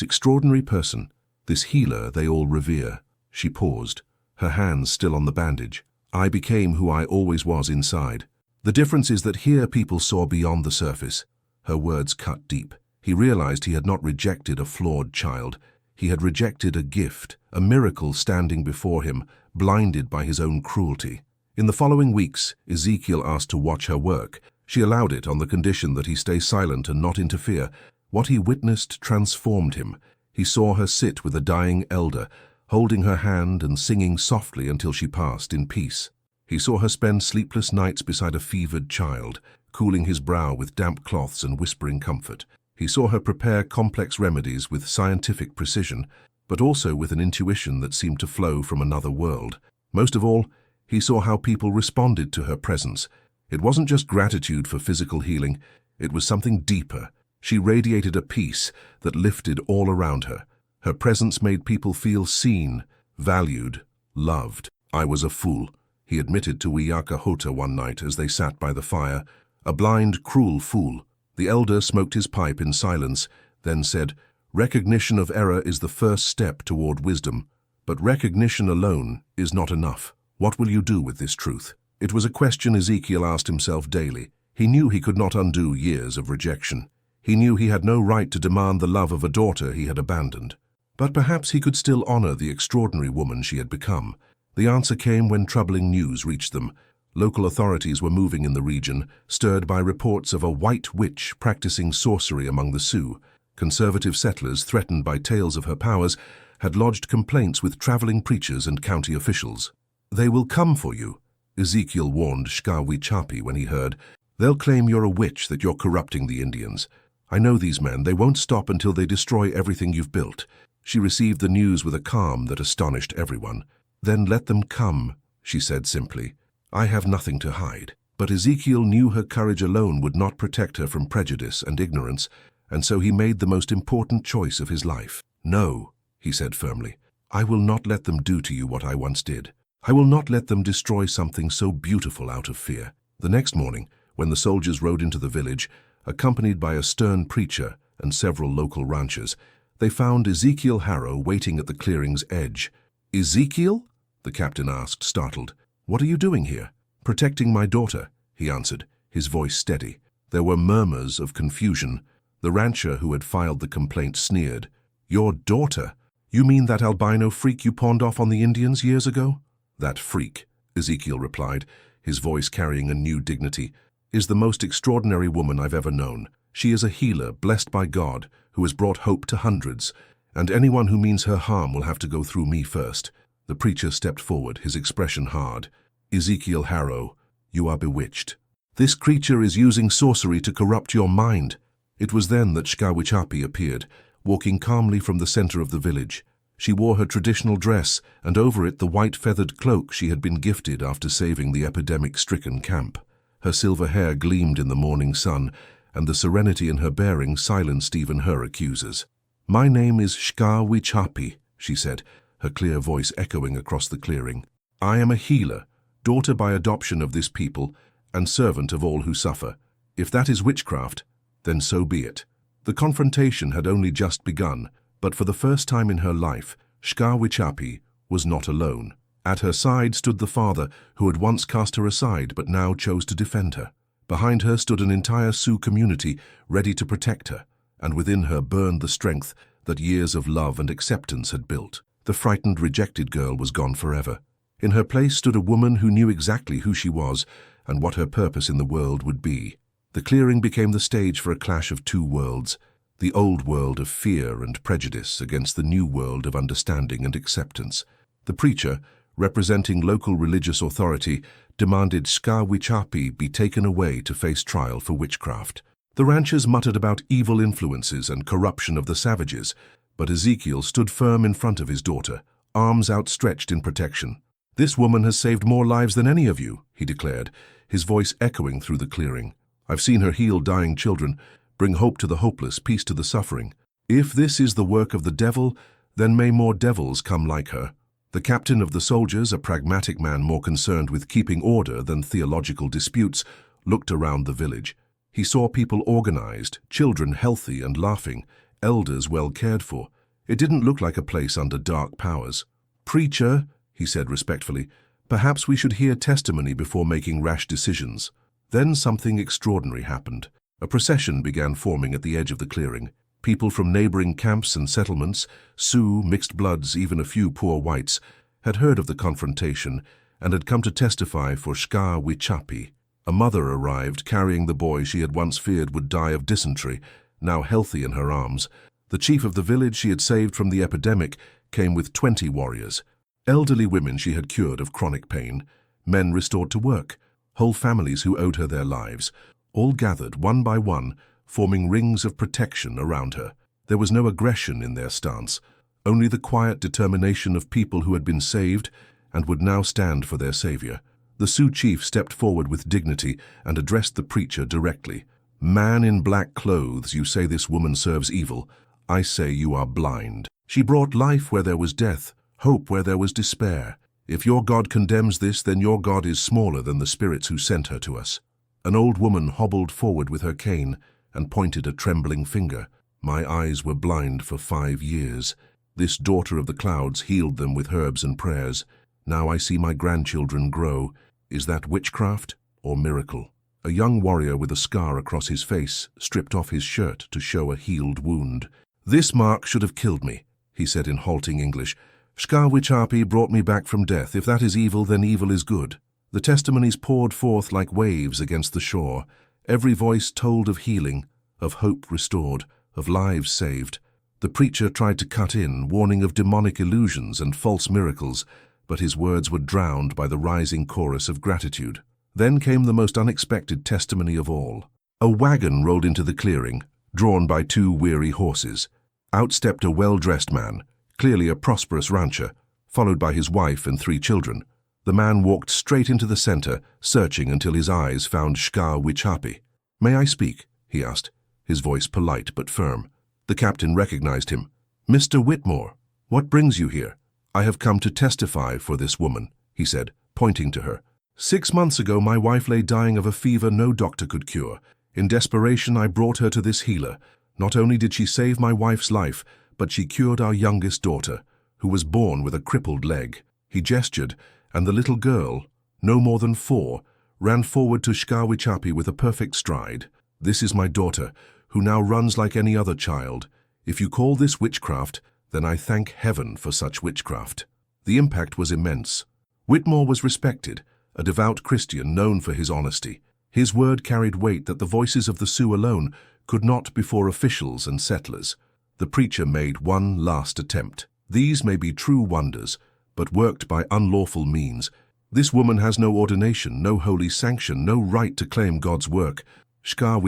extraordinary person, this healer they all revere." She paused, her hands still on the bandage. "I became who I always was inside. The difference is that here people saw beyond the surface." Her words cut deep. He realized he had not rejected a flawed child. He had rejected a gift, a miracle standing before him, blinded by his own cruelty. In the following weeks, Ezekiel asked to watch her work. She allowed it on the condition that he stay silent and not interfere. What he witnessed transformed him. He saw her sit with a dying elder, holding her hand and singing softly until she passed in peace. He saw her spend sleepless nights beside a fevered child, cooling his brow with damp cloths and whispering comfort. He saw her prepare complex remedies with scientific precision, but also with an intuition that seemed to flow from another world. Most of all, he saw how people responded to her presence. It wasn't just gratitude for physical healing, it was something deeper. She radiated a peace that lifted all around her. Her presence made people feel seen, valued, loved. "I was a fool," he admitted to Wiyaka one night as they sat by the fire. "A blind, cruel fool." The elder smoked his pipe in silence, then said, "Recognition of error is the first step toward wisdom, but recognition alone is not enough. What will you do with this truth?" It was a question Ezekiel asked himself daily. He knew he could not undo years of rejection. He knew he had no right to demand the love of a daughter he had abandoned. But perhaps he could still honor the extraordinary woman she had become. The answer came when troubling news reached them. Local authorities were moving in the region, stirred by reports of a white witch practicing sorcery among the Sioux. Conservative settlers, threatened by tales of her powers, had lodged complaints with traveling preachers and county officials. "They will come for you," Ezekiel warned Shkawichapi when he heard. "They'll claim you're a witch, that you're corrupting the Indians. I know these men. They won't stop until they destroy everything you've built." She received the news with a calm that astonished everyone. "Then let them come," she said simply. "I have nothing to hide." But Ezekiel knew her courage alone would not protect her from prejudice and ignorance, and so he made the most important choice of his life. "No," he said firmly, "I will not let them do to you what I once did. I will not let them destroy something so beautiful out of fear." The next morning, when the soldiers rode into the village, accompanied by a stern preacher and several local ranchers, they found Ezekiel Harrow waiting at the clearing's edge. "Ezekiel?" the captain asked, startled. "What are you doing here?" "Protecting my daughter," he answered, his voice steady. There were murmurs of confusion. The rancher who had filed the complaint sneered. "Your daughter? You mean that albino freak you pawned off on the Indians years ago?" "That freak," Ezekiel replied, his voice carrying a new dignity, "is the most extraordinary woman I've ever known. She is a healer blessed by God who has brought hope to hundreds, and anyone who means her harm will have to go through me first." The preacher stepped forward, his expression hard. "Ezekiel Harrow, you are bewitched. This creature is using sorcery to corrupt your mind." It was then that Shkawichapi appeared, walking calmly from the center of the village. She wore her traditional dress, and over it the white feathered cloak she had been gifted after saving the epidemic-stricken camp. Her silver hair gleamed in the morning sun, and the serenity in her bearing silenced even her accusers. "My name is Shkawichapi," she said, her clear voice echoing across the clearing. "I am a healer, daughter by adoption of this people, and servant of all who suffer. If that is witchcraft, then so be it." The confrontation had only just begun, but for the first time in her life, Shkawichapi was not alone. At her side stood the father who had once cast her aside but now chose to defend her. Behind her stood an entire Sioux community ready to protect her, and within her burned the strength that years of love and acceptance had built. The frightened, rejected girl was gone forever. In her place stood a woman who knew exactly who she was and what her purpose in the world would be. The clearing became the stage for a clash of two worlds, the old world of fear and prejudice against the new world of understanding and acceptance. The preacher, representing local religious authority, demanded Shkawichapi be taken away to face trial for witchcraft. The ranchers muttered about evil influences and corruption of the savages, but Ezekiel stood firm in front of his daughter, arms outstretched in protection. "This woman has saved more lives than any of you," he declared, his voice echoing through the clearing. "I've seen her heal dying children, bring hope to the hopeless, peace to the suffering. If this is the work of the devil, then may more devils come like her." The captain of the soldiers, a pragmatic man more concerned with keeping order than theological disputes, looked around the village. He saw people organized, children healthy and laughing, elders well cared for. It didn't look like a place under dark powers. "Preacher," he said respectfully, "perhaps we should hear testimony before making rash decisions." Then something extraordinary happened. A procession began forming at the edge of the clearing. People from neighboring camps and settlements, Sioux, mixed bloods, even a few poor whites, had heard of the confrontation and had come to testify for Shkawichapi. A mother arrived carrying the boy she had once feared would die of dysentery, now healthy in her arms. The chief of the village she had saved from the epidemic came with 20 warriors. Elderly women she had cured of chronic pain, men restored to work, whole families who owed her their lives, all gathered one by one, forming rings of protection around her. There was no aggression in their stance, only the quiet determination of people who had been saved and would now stand for their savior. The Sioux chief stepped forward with dignity and addressed the preacher directly. "Man in black clothes, you say this woman serves evil. I say you are blind. She brought life where there was death, hope where there was despair. If your God condemns this, then your God is smaller than the spirits who sent her to us." An old woman hobbled forward with her cane and pointed a trembling finger. "My eyes were blind for 5 years. This daughter of the clouds healed them with herbs and prayers. Now I see my grandchildren grow. Is that witchcraft or miracle?" A young warrior with a scar across his face stripped off his shirt to show a healed wound. "This mark should have killed me," he said in halting English. "Shkawichapi brought me back from death. If that is evil, then evil is good." The testimonies poured forth like waves against the shore. Every voice told of healing, of hope restored, of lives saved. The preacher tried to cut in, warning of demonic illusions and false miracles, but his words were drowned by the rising chorus of gratitude. Then came the most unexpected testimony of all. A wagon rolled into the clearing, drawn by 2 weary horses. Out stepped a well-dressed man, clearly a prosperous rancher, followed by his wife and 3 children. The man walked straight into the center, searching until his eyes found Shkawichapi. "May I speak?" he asked, his voice polite but firm. The captain recognized him. "Mr. Whitmore, what brings you here?" "I have come to testify for this woman," he said, pointing to her. 6 months ago, my wife lay dying of a fever no doctor could cure. In desperation, I brought her to this healer. Not only did she save my wife's life, but she cured our youngest daughter, who was born with a crippled leg." He gestured, and the little girl, no more than 4, ran forward to Shkawichapi with a perfect stride. "This is my daughter, who now runs like any other child. If you call this witchcraft, then I thank heaven for such witchcraft." The impact was immense. Whitmore was respected, a devout Christian known for his honesty. His word carried weight that the voices of the Sioux alone could not before officials and settlers. The preacher made one last attempt. These may be true wonders, but worked by unlawful means. This woman has no ordination, no holy sanction, no right to claim God's work. Sioux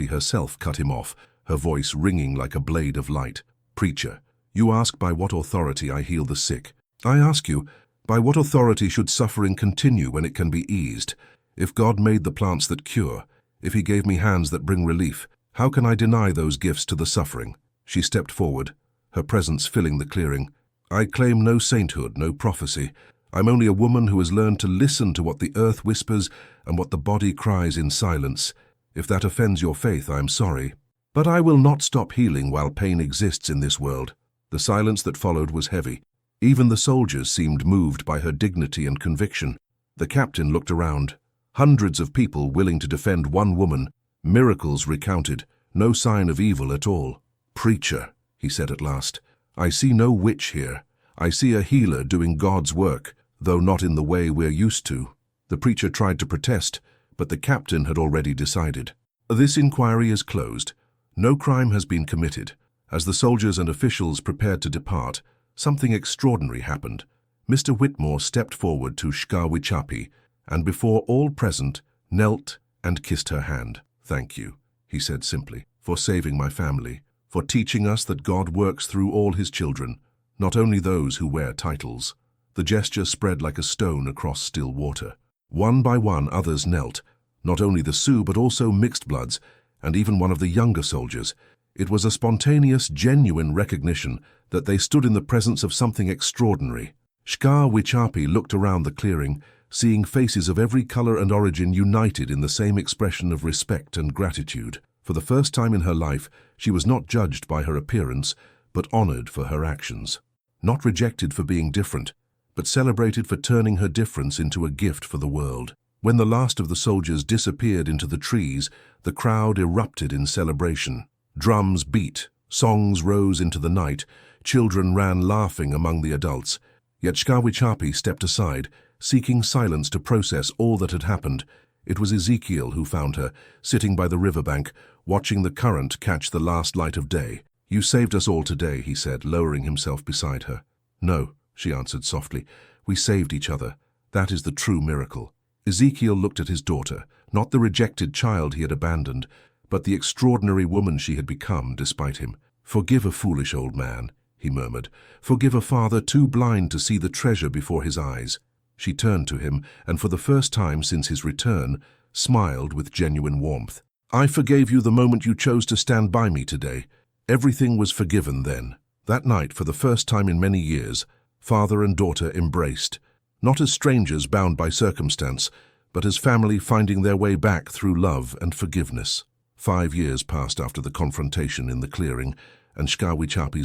herself cut him off, her voice ringing like a blade of light. Preacher, you ask by what authority I heal the sick. I ask you, by what authority should suffering continue when it can be eased? If God made the plants that cure, if he gave me hands that bring relief, how can I deny those gifts to the suffering? She stepped forward, her presence filling the clearing. I claim no sainthood, no prophecy. I'm only a woman who has learned to listen to what the earth whispers and what the body cries in silence. If that offends your faith, I am sorry. But I will not stop healing while pain exists in this world. The silence that followed was heavy. Even the soldiers seemed moved by her dignity and conviction. The captain looked around. Hundreds of people willing to defend one woman. Miracles recounted. No sign of evil at all. Preacher, he said at last, I see no witch here. I see a healer doing God's work, though not in the way we're used to. The preacher tried to protest, but the captain had already decided. This inquiry is closed. No crime has been committed. As the soldiers and officials prepared to depart, something extraordinary happened. Mr. Whitmore stepped forward to Sioux, and before all present, knelt and kissed her hand. Thank you, he said simply, for saving my family, for teaching us that God works through all his children, not only those who wear titles. The gesture spread like a stone across still water. One by one others knelt, not only the Sioux but also mixed bloods, and even one of the younger soldiers. It was a spontaneous, genuine recognition that they stood in the presence of something extraordinary. Sioux looked around the clearing, seeing faces of every color and origin united in the same expression of respect and gratitude. For the first time in her life, she was not judged by her appearance, but honored for her actions. Not rejected for being different, but celebrated for turning her difference into a gift for the world. When the last of the soldiers disappeared into the trees, the crowd erupted in celebration. Drums beat, songs rose into the night, children ran laughing among the adults. Yet Sioux stepped aside, seeking silence to process all that had happened. It was Ezekiel who found her, sitting by the riverbank, watching the current catch the last light of day. You saved us all today, he said, lowering himself beside her. No, she answered softly. We saved each other. That is the true miracle. Ezekiel looked at his daughter, not the rejected child he had abandoned, but the extraordinary woman she had become despite him. Forgive a foolish old man, he murmured. Forgive a father too blind to see the treasure before his eyes. She turned to him, and for the first time since his return, smiled with genuine warmth. I forgave you the moment you chose to stand by me today. Everything was forgiven then. That night, for the first time in many years, father and daughter embraced, not as strangers bound by circumstance, but as family finding their way back through love and forgiveness. 5 years passed after the confrontation in the clearing, and Sioux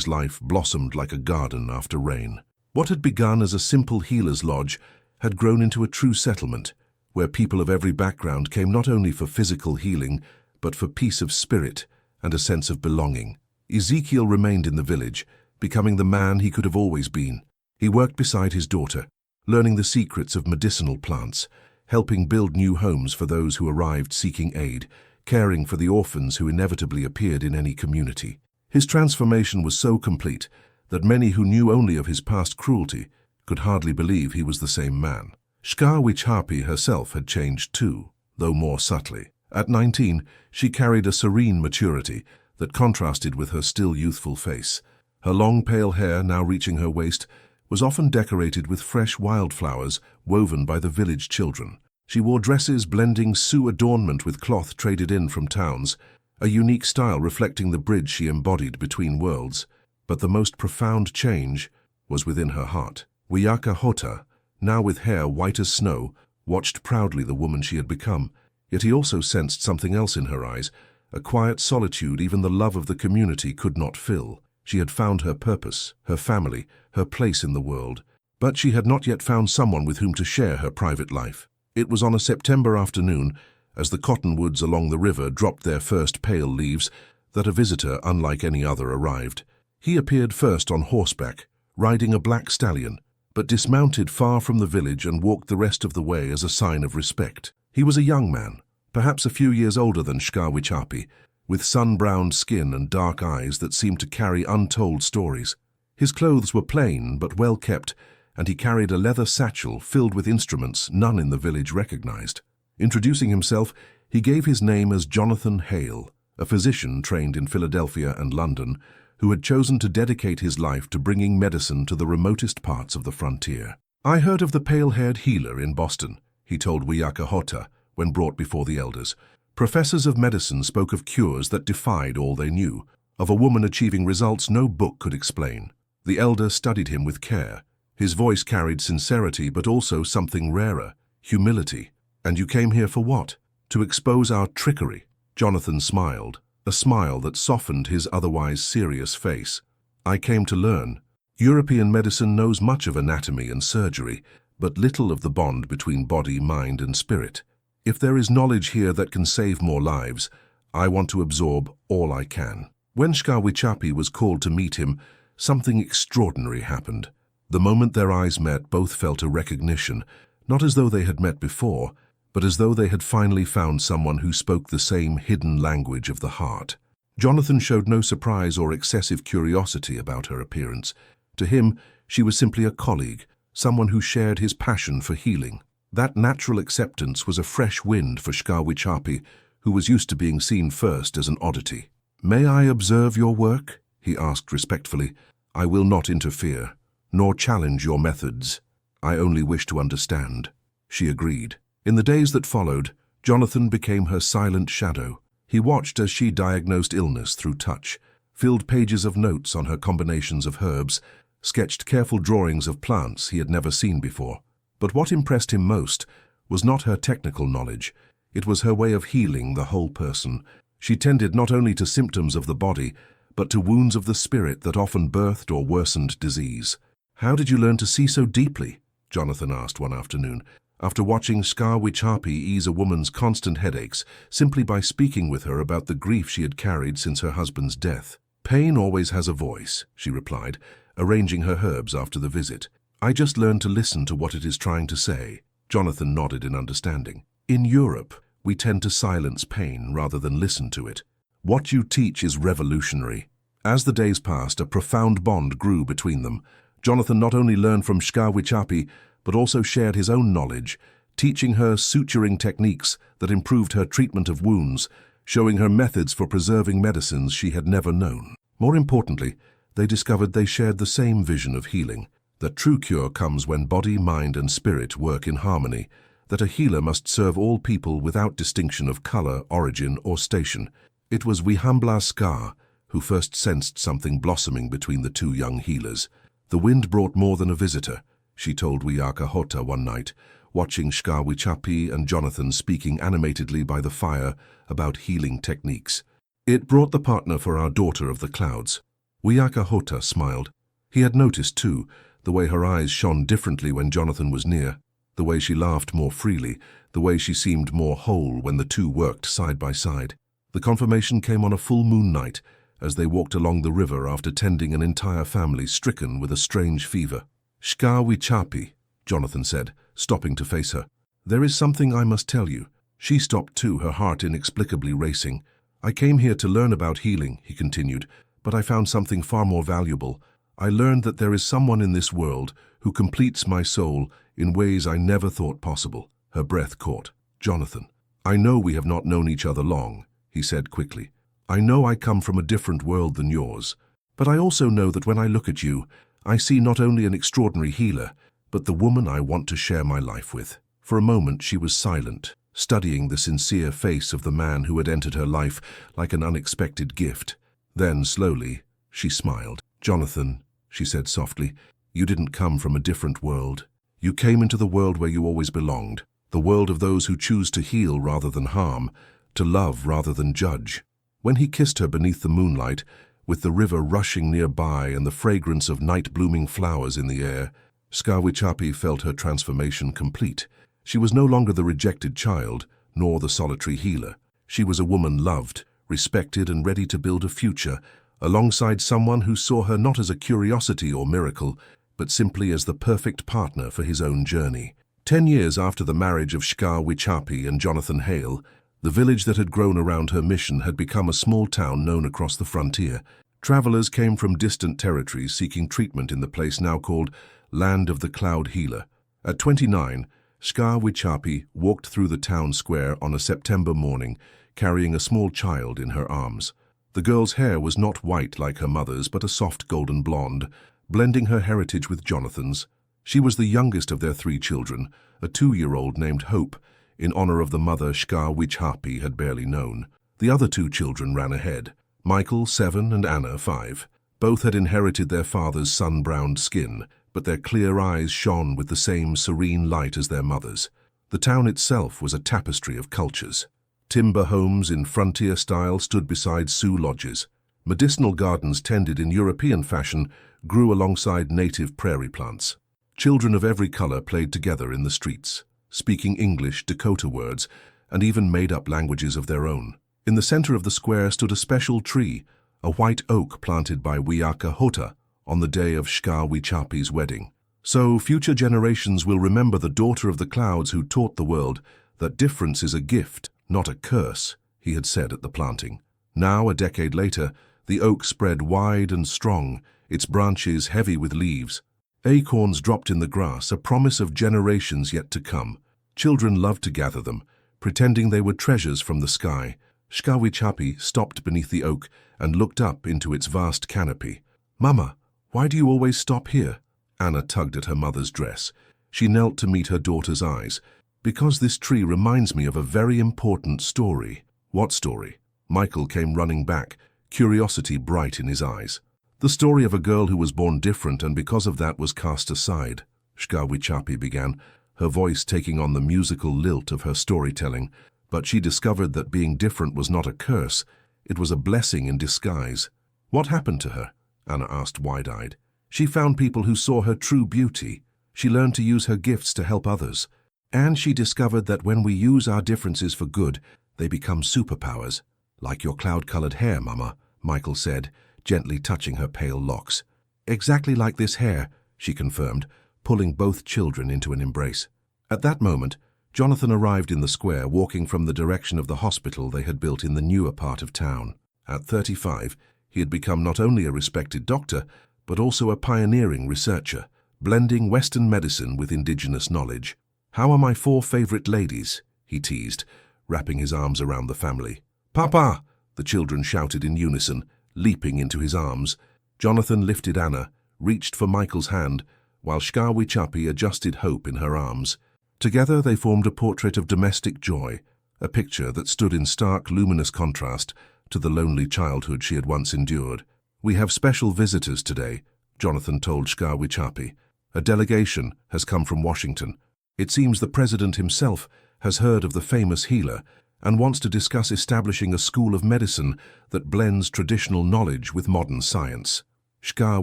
life blossomed like a garden after rain. What had begun as a simple healer's lodge had grown into a true settlement, where people of every background came not only for physical healing, but for peace of spirit and a sense of belonging. Ezekiel remained in the village, becoming the man he could have always been. He worked beside his daughter, learning the secrets of medicinal plants, helping build new homes for those who arrived seeking aid, caring for the orphans who inevitably appeared in any community. His transformation was so complete that many who knew only of his past cruelty could hardly believe he was the same man. Sioux herself had changed too, though more subtly. At 19, she carried a serene maturity that contrasted with her still youthful face. Her long pale hair, now reaching her waist, was often decorated with fresh wildflowers woven by the village children. She wore dresses blending Sioux adornment with cloth traded in from towns, a unique style reflecting the bridge she embodied between worlds. But the most profound change was within her heart. Hota, now with hair white as snow, watched proudly the woman she had become, yet he also sensed something else in her eyes, a quiet solitude even the love of the community could not fill. She had found her purpose, her family, her place in the world, but she had not yet found someone with whom to share her private life. It was on a September afternoon, as the cottonwoods along the river dropped their first pale leaves, that a visitor unlike any other arrived. He appeared first on horseback, riding a black stallion, but dismounted far from the village and walked the rest of the way as a sign of respect. He was a young man, perhaps a few years older than Shkawichapi, with sun-browned skin and dark eyes that seemed to carry untold stories. His clothes were plain but well kept, and he carried a leather satchel filled with instruments none in the village recognized. Introducing himself, he gave his name as Jonathan Hale, a physician trained in Philadelphia and London, who had chosen to dedicate his life to bringing medicine to the remotest parts of the frontier. "I heard of the pale-haired healer in Boston," he told Wiyakahota when brought before the elders. "Professors of medicine spoke of cures that defied all they knew, of a woman achieving results no book could explain." The elder studied him with care. His voice carried sincerity but also something rarer, humility. "And you came here for what? To expose our trickery?" Jonathan smiled, a smile that softened his otherwise serious face. "I came to learn. European medicine knows much of anatomy and surgery, but little of the bond between body, mind, and spirit. If there is knowledge here that can save more lives, I want to absorb all I can." When Shkawichapi was called to meet him, something extraordinary happened. The moment their eyes met, both felt a recognition, not as though they had met before, but as though they had finally found someone who spoke the same hidden language of the heart. Jonathan showed no surprise or excessive curiosity about her appearance. To him, she was simply a colleague, someone who shared his passion for healing. That natural acceptance was a fresh wind for Shkawichapi, who was used to being seen first as an oddity. "May I observe your work?" he asked respectfully. "I will not interfere, nor challenge your methods. I only wish to understand." She agreed. In the days that followed, Jonathan became her silent shadow. He watched as she diagnosed illness through touch, filled pages of notes on her combinations of herbs, sketched careful drawings of plants he had never seen before. But what impressed him most was not her technical knowledge. It was her way of healing the whole person. She tended not only to symptoms of the body, but to wounds of the spirit that often birthed or worsened disease. "How did you learn to see so deeply?" Jonathan asked one afternoon, after watching Shkawichapi ease a woman's constant headaches simply by speaking with her about the grief she had carried since her husband's death. "Pain always has a voice," she replied, arranging her herbs after the visit. "I just learned to listen to what it is trying to say." Jonathan nodded in understanding. "In Europe, we tend to silence pain rather than listen to it. What you teach is revolutionary." As the days passed, a profound bond grew between them. Jonathan not only learned from Shkawichapi, but also shared his own knowledge, teaching her suturing techniques that improved her treatment of wounds, showing her methods for preserving medicines she had never known. More importantly, they discovered they shared the same vision of healing, that true cure comes when body, mind, and spirit work in harmony, that a healer must serve all people without distinction of color, origin, or station. It was Wihambla Ska who first sensed something blossoming between the two young healers. "The wind brought more than a visitor," she told Wiyakahota one night, watching Shkawichapi and Jonathan speaking animatedly by the fire about healing techniques. "It brought the partner for our daughter of the clouds." Wiyakahota smiled. He had noticed, too, the way her eyes shone differently when Jonathan was near, the way she laughed more freely, the way she seemed more whole when the two worked side by side. The confirmation came on a full moon night, as they walked along the river after tending an entire family stricken with a strange fever. "Shkawichapi," Jonathan said, stopping to face her. "There is something I must tell you." She stopped too, her heart inexplicably racing. "I came here to learn about healing," he continued, "but I found something far more valuable. I learned that there is someone in this world who completes my soul in ways I never thought possible." Her breath caught. "Jonathan, I know we have not known each other long," he said quickly. "I know I come from a different world than yours, but I also know that when I look at you, I see not only an extraordinary healer, but the woman I want to share my life with." For a moment she was silent, studying the sincere face of the man who had entered her life like an unexpected gift. Then, slowly, she smiled. "Jonathan," she said softly, "you didn't come from a different world. You came into the world where you always belonged, the world of those who choose to heal rather than harm, to love rather than judge." When he kissed her beneath the moonlight, with the river rushing nearby and the fragrance of night-blooming flowers in the air, Shkawichapi felt her transformation complete. She was no longer the rejected child, nor the solitary healer. She was a woman loved, respected, and ready to build a future, alongside someone who saw her not as a curiosity or miracle, but simply as the perfect partner for his own journey. 10 years after the marriage of Shka Wichapi and Jonathan Hale, the village that had grown around her mission had become a small town known across the frontier. Travelers came from distant territories seeking treatment in the place now called Land of the Cloud Healer. At 29, Shka Wichapi walked through the town square on a September morning, carrying a small child in her arms. The girl's hair was not white like her mother's, but a soft golden blonde, blending her heritage with Jonathan's. She was the youngest of their 3 children, a 2-year-old named Hope, in honor of the mother Shka Wichapi had barely known. The other 2 children ran ahead, Michael, 7, and Anna, 5. Both had inherited their father's sun-browned skin, but their clear eyes shone with the same serene light as their mother's. The town itself was a tapestry of cultures. Timber homes in frontier style stood beside Sioux lodges. Medicinal gardens tended in European fashion grew alongside native prairie plants. Children of every color played together in the streets, speaking English, Dakota words, and even made up languages of their own. In the center of the square stood a special tree, a white oak planted by Wiaka Hota on the day of Shka Wichapi's wedding. So future generations will remember the daughter of the clouds who taught the world that difference is a gift, not a curse, he had said at the planting. Now, a decade later, the oak spread wide and strong, its branches heavy with leaves. Acorns dropped in the grass, a promise of generations yet to come. Children loved to gather them, pretending they were treasures from the sky. Shka Wichapi stopped beneath the oak and looked up into its vast canopy. "Mama, why do you always stop here?" Anna tugged at her mother's dress. She knelt to meet her daughter's eyes. "Because this tree reminds me of a very important story." "What story?" Michael came running back, curiosity bright in his eyes. "The story of a girl who was born different and because of that was cast aside," Shka Wichapi began, her voice taking on the musical lilt of her storytelling. But she discovered that being different was not a curse, it was a blessing in disguise. "What happened to her?" Anna asked wide-eyed. "She found people who saw her true beauty. She learned to use her gifts to help others. And she discovered that when we use our differences for good, they become superpowers. Like your cloud-colored hair, Mama," Michael said, gently touching her pale locks. "Exactly like this hair," she confirmed, pulling both children into an embrace. At that moment, Jonathan arrived in the square, walking from the direction of the hospital they had built in the newer part of town. At 35, he had become not only a respected doctor, but also a pioneering researcher, blending Western medicine with indigenous knowledge. "How are my 4 favorite ladies?" he teased, wrapping his arms around the family. "Papa!" the children shouted in unison, leaping into his arms. Jonathan lifted Anna, reached for Michael's hand, while Shka Wichapi adjusted Hope in her arms. Together they formed a portrait of domestic joy, a picture that stood in stark, luminous contrast to the lonely childhood she had once endured. "We have special visitors today," Jonathan told Shka Wichapi. "A delegation has come from Washington. It seems the president himself has heard of the famous healer and wants to discuss establishing a school of medicine that blends traditional knowledge with modern science." Shka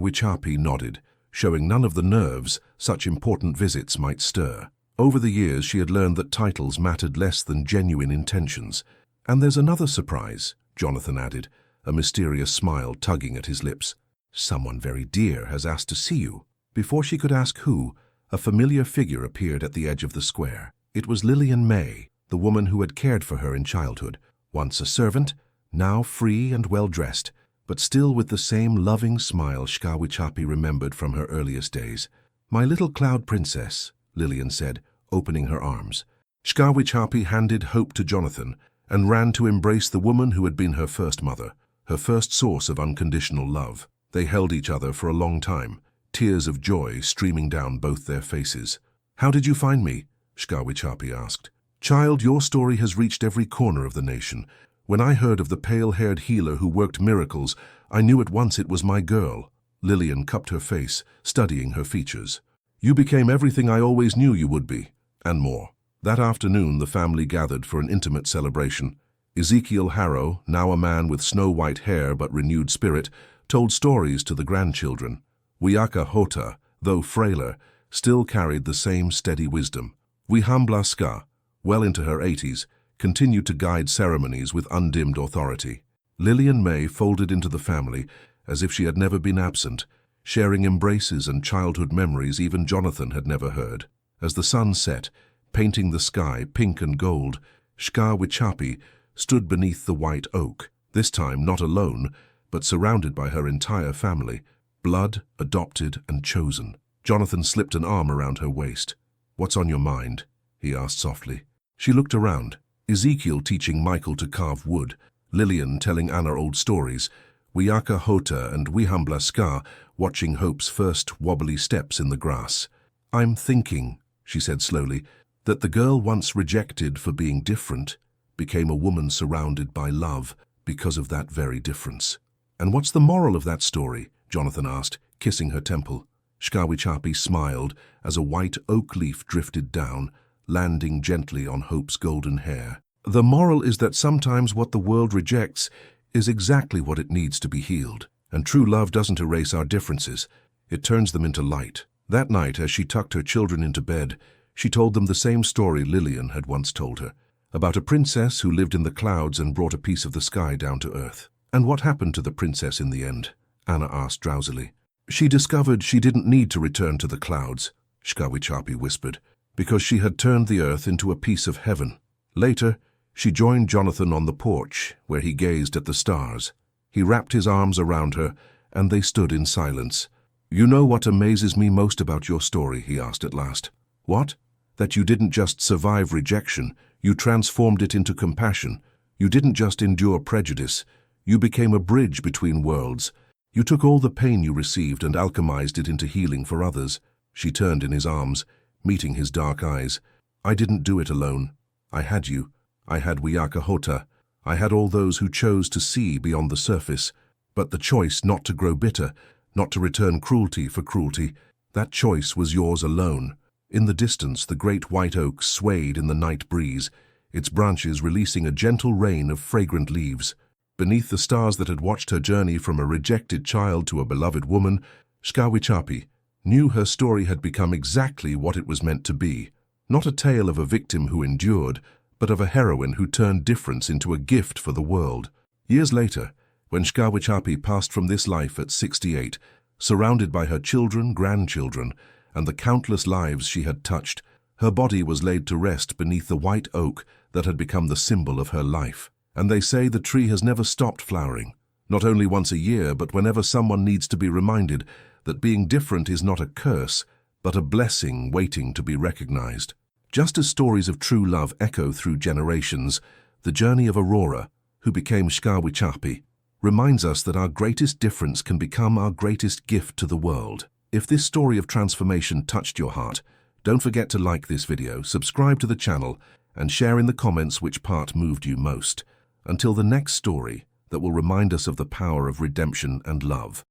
Wichapi nodded, showing none of the nerves such important visits might stir. Over the years, she had learned that titles mattered less than genuine intentions. "And there's another surprise," Jonathan added, a mysterious smile tugging at his lips. "Someone very dear has asked to see you." Before she could ask who, a familiar figure appeared at the edge of the square. It was Lillian May, the woman who had cared for her in childhood, once a servant, now free and well-dressed, but still with the same loving smile Shka Wichapi remembered from her earliest days. "My little cloud princess," Lillian said, opening her arms. Shka Wichapi handed Hope to Jonathan and ran to embrace the woman who had been her first mother, her first source of unconditional love. They held each other for a long time, tears of joy streaming down both their faces. "How did you find me?" Shka Wichapi asked. "Child, your story has reached every corner of the nation. When I heard of the pale-haired healer who worked miracles, I knew at once it was my girl." Lillian cupped her face, studying her features. "You became everything I always knew you would be, and more." That afternoon, the family gathered for an intimate celebration. Ezekiel Harrow, now a man with snow-white hair but renewed spirit, told stories to the grandchildren. Wiaka Hota, though frailer, still carried the same steady wisdom. Wihambla Ska, well into her 80s, continued to guide ceremonies with undimmed authority. Lillian May folded into the family as if she had never been absent. sharing embraces and childhood memories even Jonathan had never heard. As the sun set, painting the sky pink and gold, Shkawichapi stood beneath the white oak, this time not alone, but surrounded by her entire family, blood, adopted, and chosen. Jonathan slipped an arm around her waist. "What's on your mind?" he asked softly. She looked around. Ezekiel teaching Michael to carve wood, Lillian telling Anna old stories, Wiaka Hota and Wihambla Ska watching Hope's first wobbly steps in the grass. "I'm thinking," she said slowly, "that the girl once rejected for being different became a woman surrounded by love because of that very difference." "And what's the moral of that story?" Jonathan asked, kissing her temple. Shkawichapi smiled as a white oak leaf drifted down, landing gently on Hope's golden hair. "The moral is that sometimes what the world rejects is exactly what it needs to be healed. And true love doesn't erase our differences, it turns them into light." That night, as she tucked her children into bed, she told them the same story Lillian had once told her, about a princess who lived in the clouds and brought a piece of the sky down to earth. "And what happened to the princess in the end?" Anna asked drowsily. "She discovered she didn't need to return to the clouds," Shkawichapi whispered, "because she had turned the earth into a piece of heaven." Later, she joined Jonathan on the porch, where he gazed at the stars. He wrapped his arms around her, and they stood in silence. "You know what amazes me most about your story?" he asked at last. "What?" "That you didn't just survive rejection, you transformed it into compassion. You didn't just endure prejudice, you became a bridge between worlds. You took all the pain you received and alchemized it into healing for others." She turned in his arms, meeting his dark eyes. "I didn't do it alone. I had you. I had Wiaka Hota. I had all those who chose to see beyond the surface. But the choice not to grow bitter, not to return cruelty for cruelty, that choice was yours alone." In the distance, the great white oak swayed in the night breeze, its branches releasing a gentle rain of fragrant leaves. Beneath the stars that had watched her journey from a rejected child to a beloved woman, Shkawichapi knew her story had become exactly what it was meant to be. Not a tale of a victim who endured, but of a heroine who turned difference into a gift for the world. Years later, when Shkawichapi passed from this life at 68, surrounded by her children, grandchildren, and the countless lives she had touched, her body was laid to rest beneath the white oak that had become the symbol of her life. And they say the tree has never stopped flowering, not only once a year, but whenever someone needs to be reminded that being different is not a curse, but a blessing waiting to be recognized. Just as stories of true love echo through generations, the journey of Aurora, who became Shkawichapi, reminds us that our greatest difference can become our greatest gift to the world. If this story of transformation touched your heart, don't forget to like this video, subscribe to the channel, and share in the comments which part moved you most. Until the next story that will remind us of the power of redemption and love.